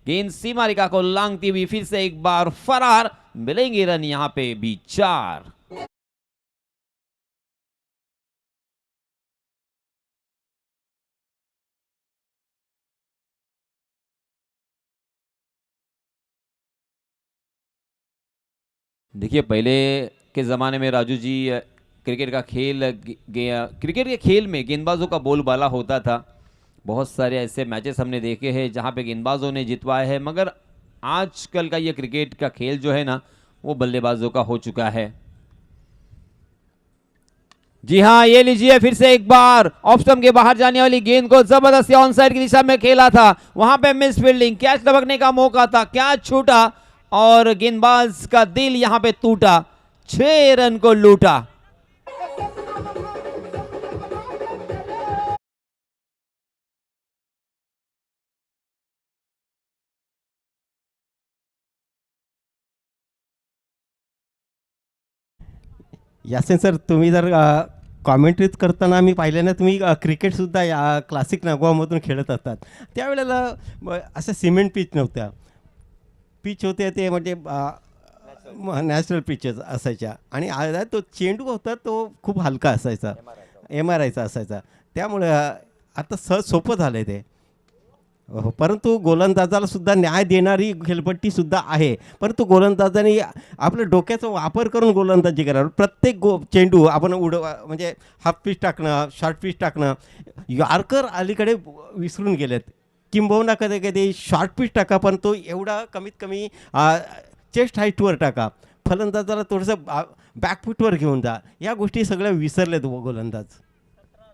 गेंद सीमा रेखा को लांघती हुई फिर से एक बार फरार, मिलेंगे रन यहाँ पे भी 4। देखिए, पहले के ज़माने में राजू जी क्रिकेट का खेल क्रिकेट के खेल में गेंदबाजों का बोलबाला होता था। बहुत सारे ऐसे मैचेस हमने देखे हैं जहां पे गेंदबाजों ने जितवाया है, मगर आजकल का ये क्रिकेट का खेल जो है ना, वो बल्लेबाजों का हो चुका है। जी हाँ, ये लीजिए फिर से एक बार ऑफ स्टंप के बाहर जाने वाली गेंद को जबरदस्ती ऑन साइड की दिशा में खेला था, वहां पे मिस फील्डिंग, कैच लपकने का मौका था, कैच छूटा और गेंदबाज का दिल यहां पे टूटा, 6 रन को लूटा। यासिन सर, तुम्ही जर कॉमेंट्रीज करताना मी पाहिलं ना, तुम्ही क्रिकेटसुद्धा या क्लासिक नगवामधून खेळत असतात. त्यावेळेला असं सिमेंट पिच नव्हत्या, पिच होते ते म्हणजे नॅचरल पिचेस असायच्या आणि तो चेंडू होता तो खूप हलका असायचा, MRIचा असायचा. त्यामुळे आता सहज सोपं झालं आहे ते. परंतु गोलंदाजाला सुद्धा न्याय देणारी खेळपट्टीसुद्धा आहे, परंतु गोलंदाजाने आपल्या डोक्याचा वापर करून गोलंदाजी करावी. प्रत्येक चेंडू आपण म्हणजे हाफ पिच टाकणं, शॉर्ट पिच टाकणं, यॉर्कर अलीकडे विसरून गेलेत. किंबहुना कधी कधी शॉर्ट पिच टाका, पण तो एवढा कमीत कमी चेस्ट हाईटवर टाका, फलंदाजाला थोडंसं बॅकफुटवर घेऊन जा, या गोष्टी सगळ्या विसरलेत गोलंदाज.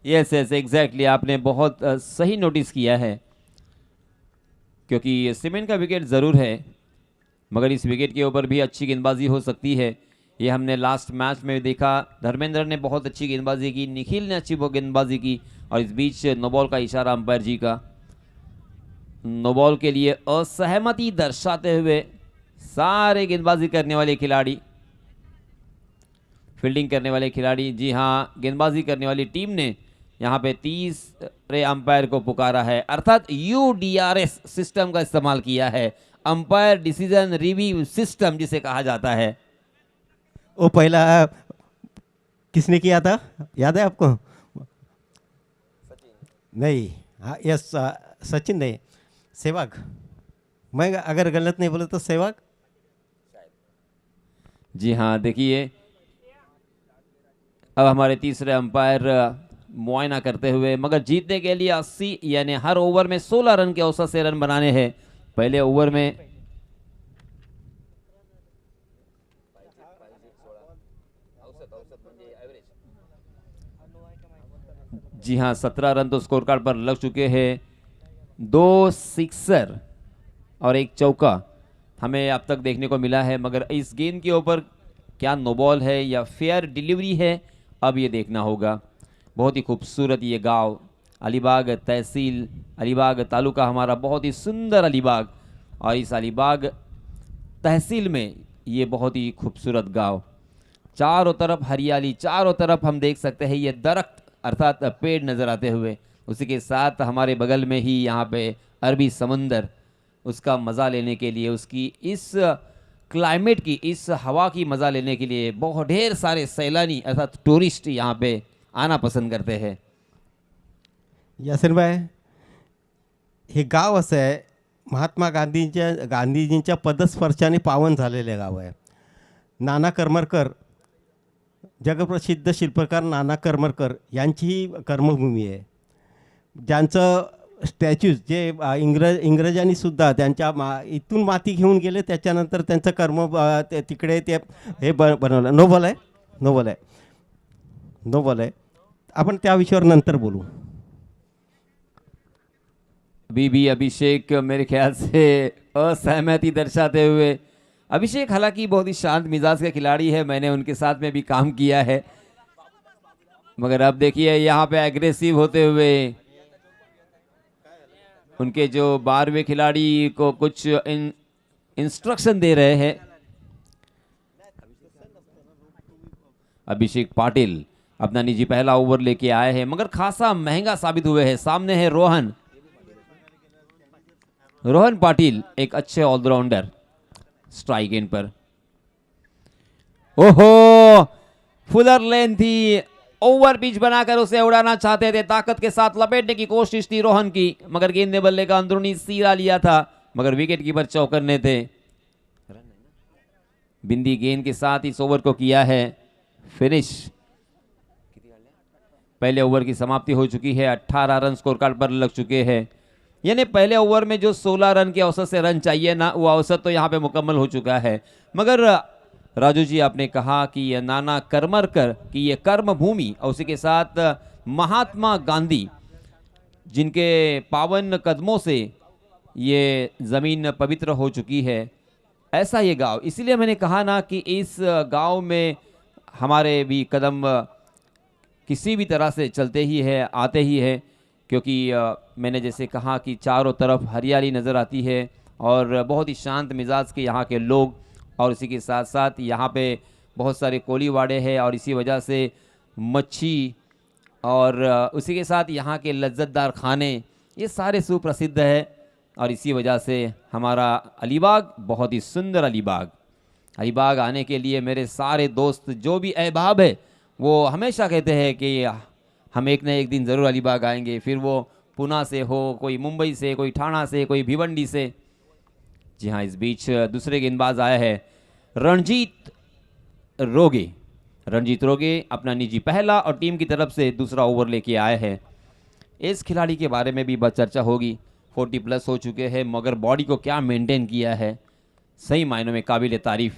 यस यस एग्जैक्टली, आपने बहुत सही नोटिस किया है, क्योंकि सीमेंट का विकेट ज़रूर है, मगर इस विकेट के ऊपर भी अच्छी गेंदबाजी हो सकती है। ये हमने लास्ट मैच में देखा, धर्मेंद्र ने बहुत अच्छी गेंदबाजी की, निखिल ने अच्छी गेंदबाजी की, और इस बीच नो बॉल का इशारा अंपायर जी का, नो बॉल के लिए असहमति दर्शाते हुए सारे गेंदबाजी करने वाले खिलाड़ी, फील्डिंग करने वाले खिलाड़ी, जी हाँ, गेंदबाजी करने वाली टीम ने यहाँ पे 30 अंपायर को पुकारा है, अर्थात UDRS सिस्टम का इस्तेमाल किया है, अंपायर डिसीजन रिव्यू सिस्टम जिसे कहा जाता है। वो पहला किसने किया था, याद है आपको? नहीं, हाँ यस, सचिन नहीं, सहवाग, मैं अगर गलत नहीं बोले तो सहवाग। जी हाँ, देखिए अब हमारे तीसरे अंपायर मुआयना करते हुए, मगर जीतने के लिए 80 यानी हर ओवर में 16 रन के औसत से रन बनाने हैं। पहले ओवर में जी हाँ 17 रन तो स्कोर कार्ड पर लग चुके हैं, 2 सिक्सर और 1 चौका हमें अब तक देखने को मिला है, मगर इस गेंद के ऊपर क्या नो बॉल है या फेयर डिलीवरी है, अब ये देखना होगा। बहुत ही खूबसूरत ये गांव, अलीबाग तहसील, अलीबाग तालुका हमारा बहुत ही सुंदर अलीबाग, और इस अलीबाग तहसील में ये बहुत ही खूबसूरत गांव, चारों तरफ हरियाली, चारों तरफ हम देख सकते हैं ये दरख्त अर्थात पेड़ नज़र आते हुए, उसी के साथ हमारे बगल में ही यहाँ पे अरबी समंदर, उसका मज़ा लेने के लिए, उसकी इस क्लाइमेट की, इस हवा की मज़ा लेने के लिए बहुत ढेर सारे सैलानी अर्थात टूरिस्ट यहाँ पे आना पसंद करते हैं। यासिन भाई, हे गाव असं आहे, महात्मा गांधीजींच्या पदस्पर्शाने पावन झालेले गाव आहे. नाना करमरकर, जगप्रसिद्ध शिल्पकार नाना करमरकर यांची ही कर्मभूमी आहे, ज्यांचं स्टॅच्यूज जे इंग्रजांनी सुद्धा त्यांच्या इथून माती घेऊन गेले, त्याच्यानंतर त्यांचं तिकडे ते हे बनवलं. नोबल आहे, नोबल आहे, नोबल आहे. आपण त्या विषयावर नंतर बोलू. अभी भी अभिषेक मेरे ख्याल से असहमति दर्शाते हुए, अभिषेक हालांकि बहुत ही शांत मिजाज का खिलाड़ी है, मैंने उनके साथ में भी काम किया है, मगर अब देखिए यहाँ पे एग्रेसिव होते हुए उनके जो 12वें खिलाड़ी को कुछ इंस्ट्रक्शन दे रहे हैं। अभिषेक पाटिल अपना निजी पहला ओवर लेके आए हैं, मगर खासा महंगा साबित हुए हैं। सामने है रोहन पाटिल, एक अच्छे ऑलराउंडर स्ट्राइक एंड पर। ओहो, फुलर लेन थी, ओवर पिच बनाकर उसे उड़ाना चाहते थे, ताकत के साथ लपेटने की कोशिश थी रोहन की, मगर गेंद ने बल्ले का अंदरूनी सीरा लिया था, मगर विकेट कीपर चौकन्ने थे। बिंदी गेंद के साथ इस ओवर को किया है फिनिश। पहले ओवर की समाप्ति हो चुकी है, 18 रन स्कोर कार्ड पर लग चुके हैं, यानी पहले ओवर में जो 16 रन के औसत से रन चाहिए ना, वो औसत तो यहाँ पे मुकम्मल हो चुका है। मगर राजू जी, आपने कहा कि ये नाना करमरकर कि ये कर्म भूमि और उसी के साथ महात्मा गांधी, जिनके पावन कदमों से ये ज़मीन पवित्र हो चुकी है, ऐसा ये गांव, इसीलिए मैंने कहा ना कि इस गांव में हमारे भी कदम किसी भी तरह से चलते ही है, आते ही है, क्योंकि मैंने जैसे कहा कि चारों तरफ हरियाली नज़र आती है और बहुत ही शांत मिजाज के यहाँ के लोग, और इसी के साथ साथ यहाँ पे बहुत सारे कोलीवाड़े हैं, और इसी वजह से मच्छी और उसी के साथ यहाँ के लज्जतदार खाने, ये सारे सुप्रसिद्ध है, और इसी वजह से हमारा अलीबाग बहुत ही सुंदर अलीबाग आने के लिए मेरे सारे दोस्त जो भी अहबाब है वो हमेशा कहते हैं कि हम एक न एक दिन ज़रूर अलीबाग आएंगे, फिर वो पुणे से हो, कोई मुंबई से, कोई ठाणा से, कोई भिवंडी से। जी हाँ, इस बीच दूसरे गेंदबाज आया है रणजीत रोगे अपना निजी पहला और टीम की तरफ से दूसरा ओवर लेके आए हैं। इस खिलाड़ी के बारे में भी बहुत चर्चा होगी, 40 प्लस हो चुके हैं, मगर बॉडी को क्या मेंटेन किया है, सही मायनों में काबिल तारीफ।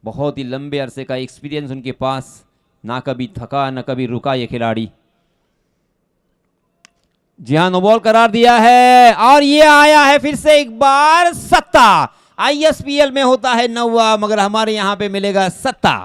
बहुत ही लंबे अरसे का एक्सपीरियंस उनके पास, ना कभी थका ना कभी रुका ये खिलाड़ी। जी हाँ, नो बॉल करार दिया है, और ये आया है फिर से एक बार सत्ता। आईएसपीएल में होता है 9वां, मगर हमारे यहां पे मिलेगा सत्ता।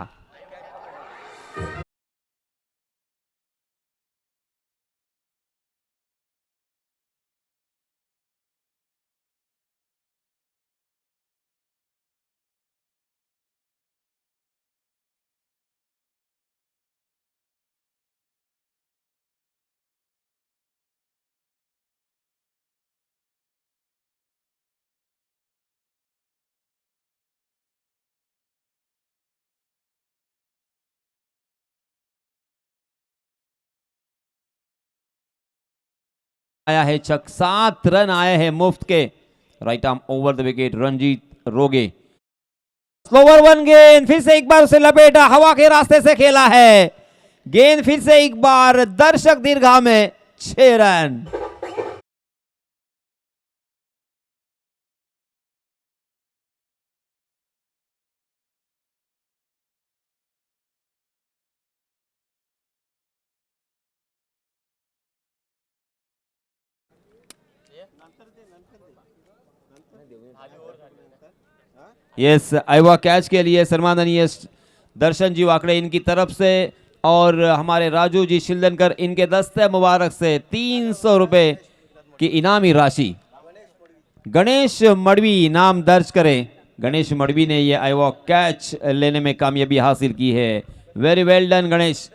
आया है छक, 7 रन आए हैं मुफ्त के। Right arm over the wicket, Ranjit Roge. Slower 1 गेंद, फिर से एक बार उसे लपेटा, हवा के रास्ते से खेला है गेंद, फिर से एक बार दर्शक दीर्घा में 6 रन। यस, आइवा कैच के लिए सम्माननीय दर्शन जी वाकड़े इनकी तरफ से, और हमारे राजू जी शिलदनकर इनके दस्ते मुबारक से 300 रुपए की इनामी राशि। गणेश मड़वी नाम दर्ज करें, गणेश मड़वी ने यह आइवा कैच लेने में कामयाबी हासिल की है। वेरी वेल डन गणेश।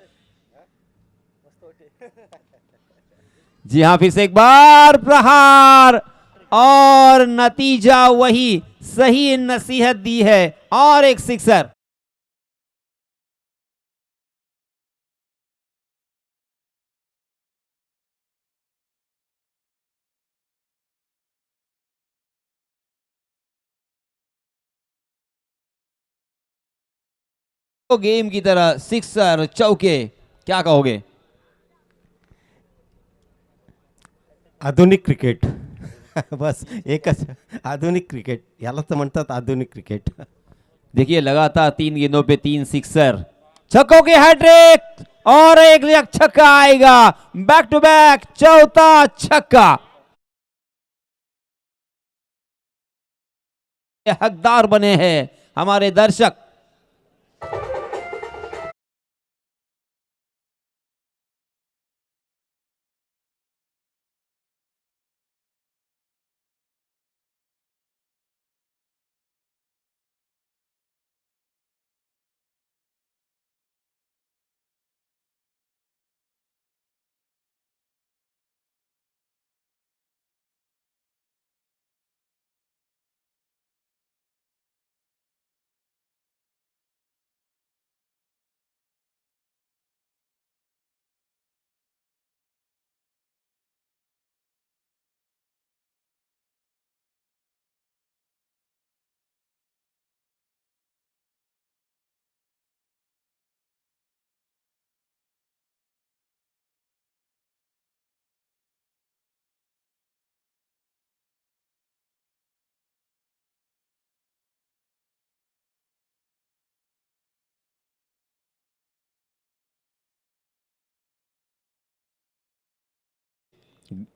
जी हाँ, फिर से एक बार प्रहार, और नतीजा वही, सही नसीहत दी है, और एक सिक्सर। तो गेम की तरह सिक्सर, चौके, क्या कहोगे? आधुनिक क्रिकेट बस एकच, आधुनिक क्रिकेट याला तर म्हणतात आधुनिक क्रिकेट। देखिए लगातार 3 गेंदों पे 3 सिक्सर, छक्कों के हैट्रिक, और एक छक्का आएगा, बैक टू बैक चौथा छक्का। हकदार बने हैं हमारे दर्शक।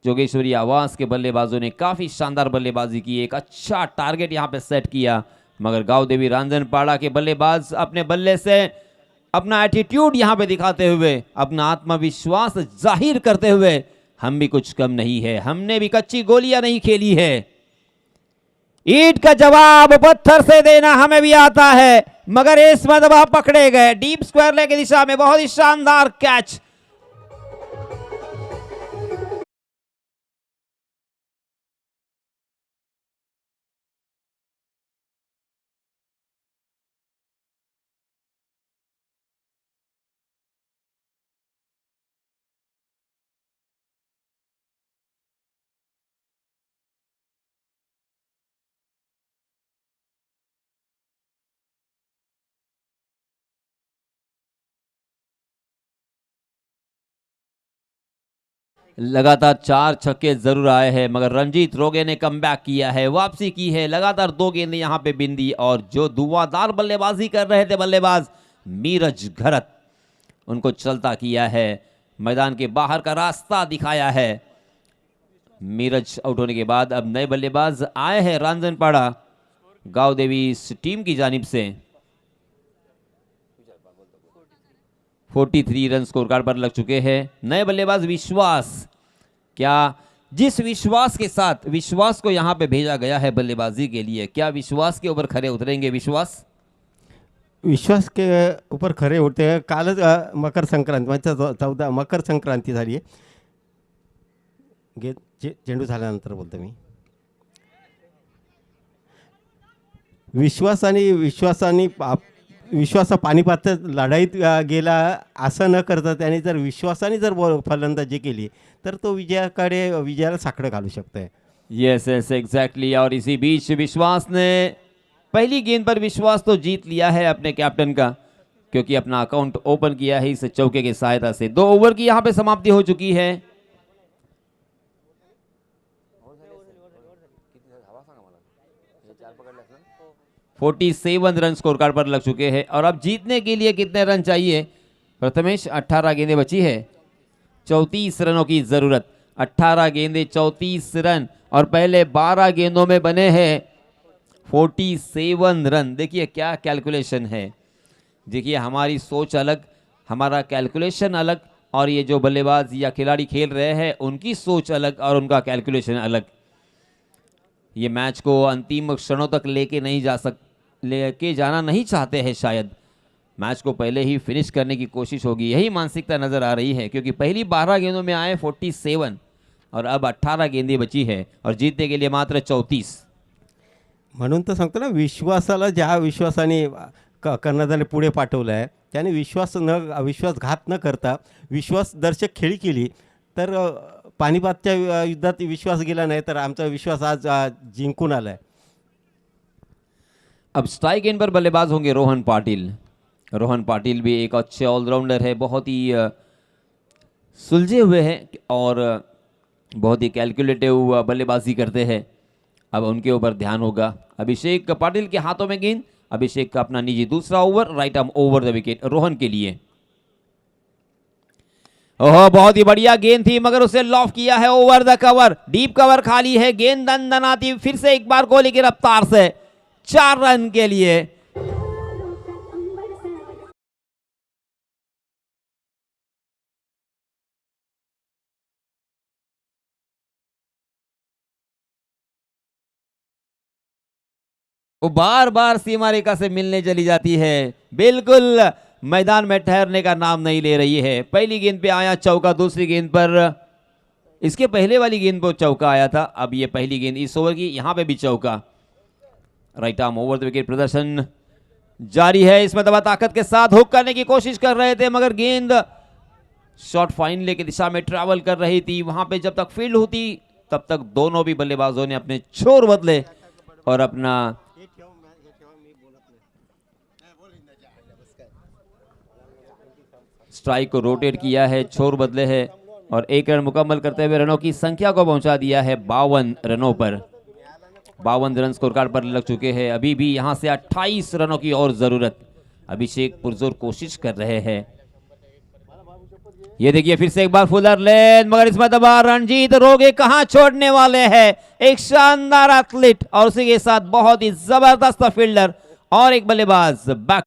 जोगेश्वरी आवास के बल्लेबाजों ने काफी शानदार बल्लेबाजी की, एक अच्छा टारगेट यहां पे सेट किया, मगर गांव देवी रांजनपाड़ा के बल्लेबाज अपने बल्ले से अपना एटीट्यूड यहां पे दिखाते हुए, अपना आत्मविश्वास जाहिर करते हुए, हम भी कुछ कम नहीं है, हमने भी कच्ची गोलियां नहीं खेली है। ईंट का जवाब पत्थर से देना हमें भी आता है, मगर इस मरतबा पकड़े गए डीप स्क्वायर लेग की दिशा में। बहुत ही शानदार कैच। लगातार 4 छक्के जरूर आए हैं, मगर रंजीत रोगे ने कमबैक किया है, वापसी की है। लगातार 2 गेंदें यहां पे बिंदी, और जो धुआंधार बल्लेबाजी कर रहे थे बल्लेबाज मीरज घरत, उनको चलता किया है, मैदान के बाहर का रास्ता दिखाया है। मीरज आउट होने के बाद अब नए बल्लेबाज आए हैं रांजनपाड़ा गांव देवी इस टीम की जानिब से। 43 रन स्कोर कार्ड पर लग चुके हैं। नए बल्लेबाज विश्वास, क्या जिस विश्वास के साथ विश्वास को यहां पे भेजा गया है बल्लेबाजी के लिए, क्या विश्वास के ऊपर खरे उतरेंगे विश्वास? विश्वास के ऊपर खरे होते हैं। कालच मकर संक्रांत म्हणजे 14 मकर संक्रांती झाली आहे। चेंडू झाल्यानंतर बोलतो मी। विश्वासाने विश्वासा पानिपत लढाईत गेला असं न करता त्याने जर विश्वासाने जर फलंदाजी केली तर तो विजयाला साकडं घालू शकतो है। Yes yes exactly. और इसी बीच विश्वास ने पहली गेंद पर विश्वास तो जीत लिया है अपने कैप्टन का, क्योंकि अपना अकाउंट ओपन किया है इस चौके की सहायता से। 2 ओवर की यहां पे समाप्ति हो चुकी है। फोर्टी 47 रन स्कोर कार्ड पर लग चुके हैं, और अब जीतने के लिए कितने रन चाहिए प्रथमेश? 18 गेंदें बची है, 34 रनों की जरूरत। 18 गेंदें 34 रन, और पहले 12 गेंदों में बने हैं 47 रन। देखिए क्या कैलकुलेशन है, देखिए हमारी सोच अलग, हमारा कैलकुलेशन अलग, और ये जो बल्लेबाज या खिलाड़ी खेल रहे हैं उनकी सोच अलग और उनका कैलकुलेशन अलग। ये मैच को अंतिम क्षणों तक लेके जाना नहीं चाहते हैं शायद, मैच को पहले ही फिनिश करने की कोशिश होगी, यही मानसिकता नजर आ रही है, क्योंकि पहली 12 गेंदों में आए 47 और अब 18 गेंदें बची है और जीतने के लिए मात्र 34। म्हणून तर सांगतो ना, विश्वासाला ज्या विश्वासाने कर्णधाराने पुढे पाठवलं आहे त्याने विश्वासघात न करता विश्वासदर्शक खेळी केली तर पानिपतच्या युद्धात विश्वास गेला नाही तर आमचा विश्वास आज जिंकून आला है। अब स्ट्राइक एंड पर बल्लेबाज होंगे रोहन पाटिल। रोहन पाटिल भी एक अच्छे ऑलराउंडर है, बहुत ही सुलझे हुए हैं और बहुत ही कैलकुलेटिव बल्लेबाजी करते हैं। अब उनके ऊपर ध्यान होगा। अभिषेक पाटिल के हाथों में गेंद, अभिषेक का अपना निजी दूसरा over, right arm over the wicket Rohan के लिए। ओह बहुत ही बढ़िया गेंद थी, मगर उसे लॉफ किया है over the cover, deep cover खाली है, गेंद दन दनाती फिर से एक बार गोली की रफ्तार से 4 रन के लिए। वो बार बार सीमा रेखा से मिलने चली जाती है, बिल्कुल मैदान में ठहरने का नाम नहीं ले रही है। पहली गेंद पे आया चौका, दूसरी गेंद पर, इसके पहले वाली गेंद पर चौका आया था, अब ये पहली गेंद इस ओवर की, यहां पे भी चौका। Right arm over the wicket प्रदर्शन जारी है। इसमें दबा ताकत के साथ हुक करने की कोशिश कर रहे थे, मगर गेंद शॉर्ट फाइनल की दिशा में ट्रैवल कर रही थी। वहां पे जब तक फील्ड होती तब तक दोनों भी बल्लेबाजों ने अपने छोर बदले और अपना स्ट्राइक को रोटेट किया है, छोर बदले हैं और 1 रन मुकम्मल करते हुए रनों की संख्या को पहुंचा दिया है 52 रनों पर। 52 रन स्कोर कार्ड पर लग चुके हैं। अभी भी यहां से 28 रनों की और जरूरत। अभिषेक पुरजोर कोशिश कर रहे हैं। ये देखिए फिर से एक बार फुलर लेन, मगर इसमें दबा रणजीत रोगे कहां छोड़ने वाले हैं। एक शानदार एथलीट और उसी के साथ बहुत ही जबरदस्त फील्डर और एक बल्लेबाज बैक।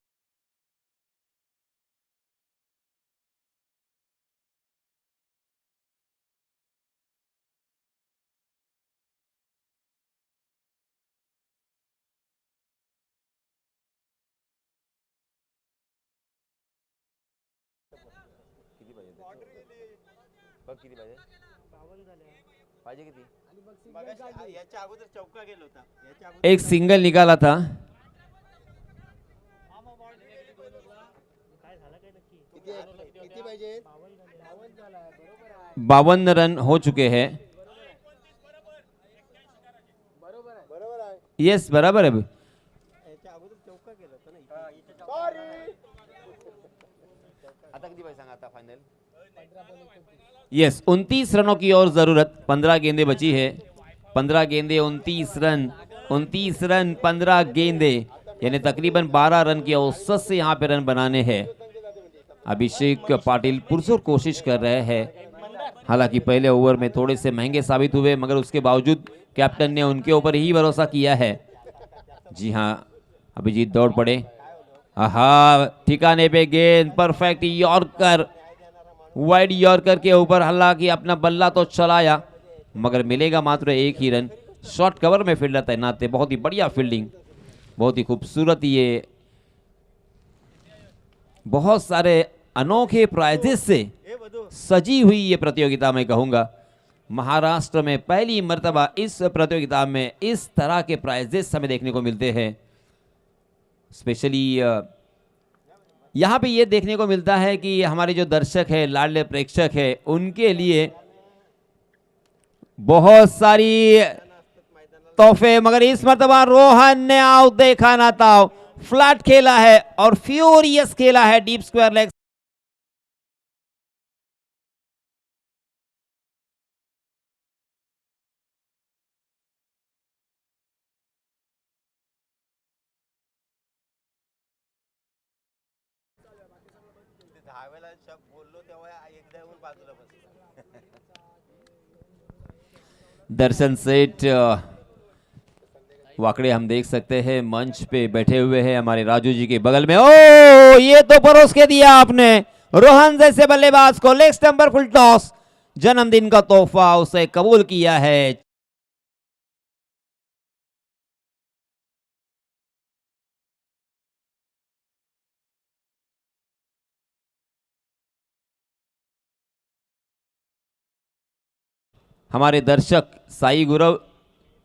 एक सिंगल निकाला था। बावन रन हो चुके हैं। यस बराबर है। यस 29 रनों की और जरूरत। 15 गेंदें बची है। 15 गेंदें 29 रन, 29 रन 15 गेंदें, यानी तकरीबन 12 रन की औसत से यहाँ पे रन बनाने हैं। अभिषेक पाटिल पुरजोर कोशिश कर रहे हैं। हालांकि पहले ओवर में थोड़े से महंगे साबित हुए, मगर उसके बावजूद कैप्टन ने उनके ऊपर ही भरोसा किया है। जी हाँ, अभिजीत दौड़ पड़े। आहा, ठिकाने पे गेंद, परफेक्ट यॉर्कर, वाइड यॉर्कर के ऊपर। हालांकि अपना बल्ला तो चलाया, मगर मिलेगा मात्र 1 ही रन। शॉर्ट कवर में फील्डर तैनात थे। बहुत ही बढ़िया फील्डिंग, बहुत ही खूबसूरत, ये बहुत सारे अनोखे प्राइजेस से सजी हुई ये प्रतियोगिता मैं कहूंगा। महाराष्ट्र में पहली मर्तबा इस प्रतियोगिता में इस तरह के प्राइजेस हमें देखने को मिलते हैं। स्पेशली यहाँ पे ये देखने को मिलता है कि हमारे जो दर्शक है, लाडले प्रेक्षक है, उनके लिए बहुत सारी तोहफे। मगर इस मर्तबा रोहन ने आउट देखा ना था, फ्लैट खेला है और फ्यूरियस खेला है डीप स्क्वायर लेग। दर्शन सेठ वाकड़े हम देख सकते हैं मंच पे बैठे हुए हैं हमारे राजू जी के बगल में। ओ ये तो परोस के दिया आपने रोहन जैसे बल्लेबाज को। लेग स्टंप पर फुल टॉस, जन्मदिन का तोहफा उसे कबूल किया है। हमारे दर्शक साई गुरव,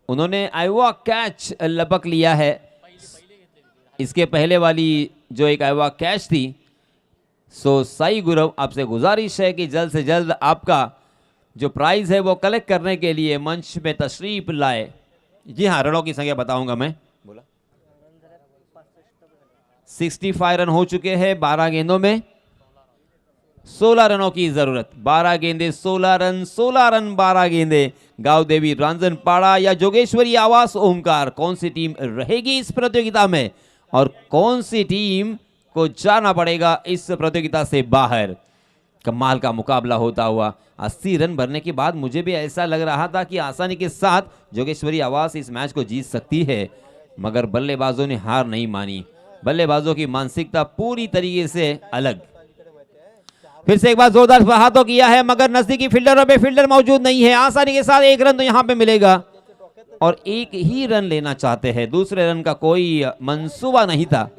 उन्होंने आइवा कैच लपक लिया है। इसके पहले वाली जो एक आइवा कैच थी। सो साई गुरव, आपसे गुजारिश है कि जल्द से जल्द आपका जो प्राइज है वो कलेक्ट करने के लिए मंच में तशरीफ लाए। जी हाँ, रनों की संख्या बताऊंगा मैं। बोला 65 रन हो चुके हैं 12 गेंदों में। 16 रनों की जरूरत। 12 गेंदे 16 रन, 16 रन 12 गेंदे। गांव देवी रांजनपाड़ा या जोगेश्वरी आवास ओमकार, कौन सी टीम रहेगी इस प्रतियोगिता में और कौन सी टीम को जाना पड़ेगा इस प्रतियोगिता से बाहर। कमाल का मुकाबला होता हुआ 80 रन भरने के बाद मुझे भी ऐसा लग रहा था कि आसानी के साथ जोगेश्वरी आवास इस मैच को जीत सकती है, मगर बल्लेबाजों ने हार नहीं मानी। बल्लेबाजों की मानसिकता पूरी तरीके से अलग। फिर से एक बार जोरदार हाथों किया है, मगर नजदीकी फील्डरों पे फील्डर मौजूद नहीं है। आसानी के साथ एक रन तो यहां पे मिलेगा और एक ही रन लेना चाहते हैं। दूसरे रन का कोई मंसूबा नहीं था,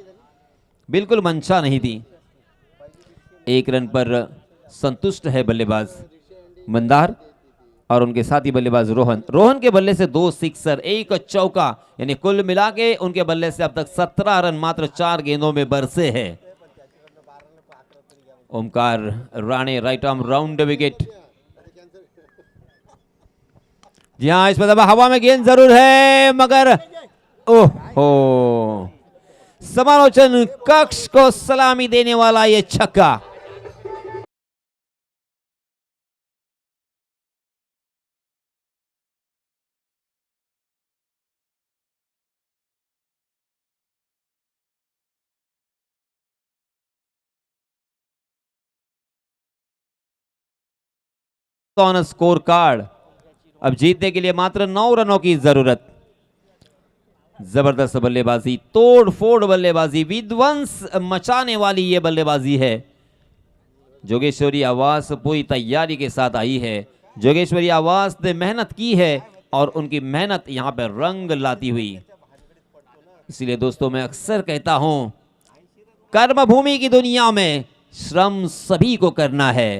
बिल्कुल मंशा नहीं थी। एक रन पर संतुष्ट है बल्लेबाज मंदार और उनके साथी बल्लेबाज रोहन। रोहन के बल्ले से 2 सिक्सर, 1 चौका, यानी कुल मिला के उनके बल्ले से अब तक 17 रन मात्र 4 गेंदों में बरसे हैं। Omkar Rane right arm round wicket. जी हाँ, इस पर दबा हवा में गेंद जरूर है, मगर ओहो, समालोचन कक्ष को सलामी देने वाला ये छक्का। On score card. अब जीतने के लिए मात्र 9 रनों की जरूरत। जबरदस्त बल्लेबाजी, तोड़ फोड़ बल्लेबाजी, विध्वंस मचाने वाली ये बल्लेबाजी है। जोगेश्वरी आवास पूरी तैयारी के साथ आई है। जोगेश्वरी आवास ने मेहनत की है और उनकी मेहनत यहां पर रंग लाती हुई। इसीलिए दोस्तों मैं अक्सर कहता हूं, कर्म भूमि की दुनिया में श्रम सभी को करना है।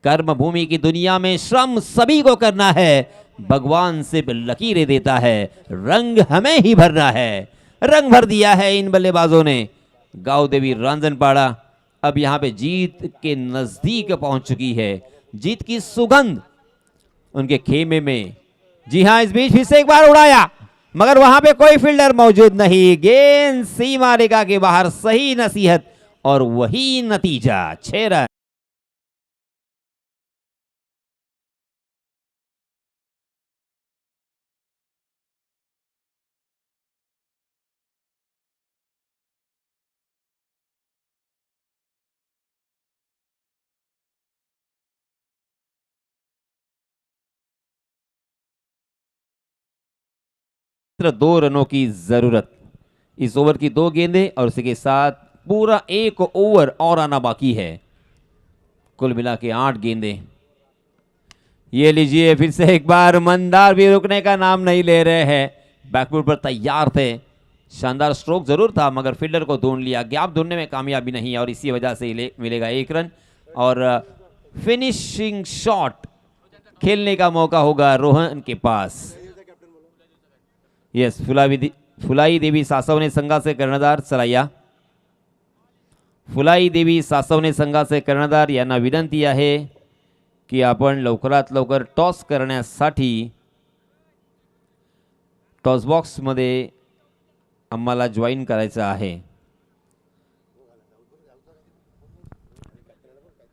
कर्म भूमि की दुनिया में श्रम सभी को करना है। भगवान सिर्फ लकीरें देता है, रंग हमें ही भरना है। रंग भर दिया है इन बल्लेबाजों ने। गांव देवी रांझनपाड़ा अब यहां पे जीत के नजदीक पहुंच चुकी है। जीत की सुगंध उनके खेमे में। जी हां, इस बीच फिर से एक बार उड़ाया, मगर वहां पे कोई फील्डर मौजूद नहीं। गेंद सीमा रेखा के बाहर, सही नसीहत और वही नतीजा, 6 रन। मात्र 2 रनों की जरूरत। इस ओवर की 2 गेंदें और उसके साथ पूरा 1 ओवर और आना बाकी है। कुल मिला के 8 गेंदें। ये लीजिए, फिर से एक बार मंदार भी रुकने का नाम नहीं ले रहे हैं। बैकफुट पर तैयार थे। शानदार स्ट्रोक जरूर था, मगर फील्डर को ढूंढ लिया। गैप ढूंढने में कामयाबी नहीं और इसी वजह से मिलेगा 1 रन और फिनिशिंग शॉट खेलने का मौका होगा रोहन के पास। यस, फुलाई देवी सासवने संघा से कर्णधार सराया। फुलाई देवी सासवने संघा से कर्णधार यांना विनंती आहे की आपण लवकरात लवकर टॉस करण्यासाठी टॉस बॉक्स मध्ये आम्हाला जॉईन करायचं आहे।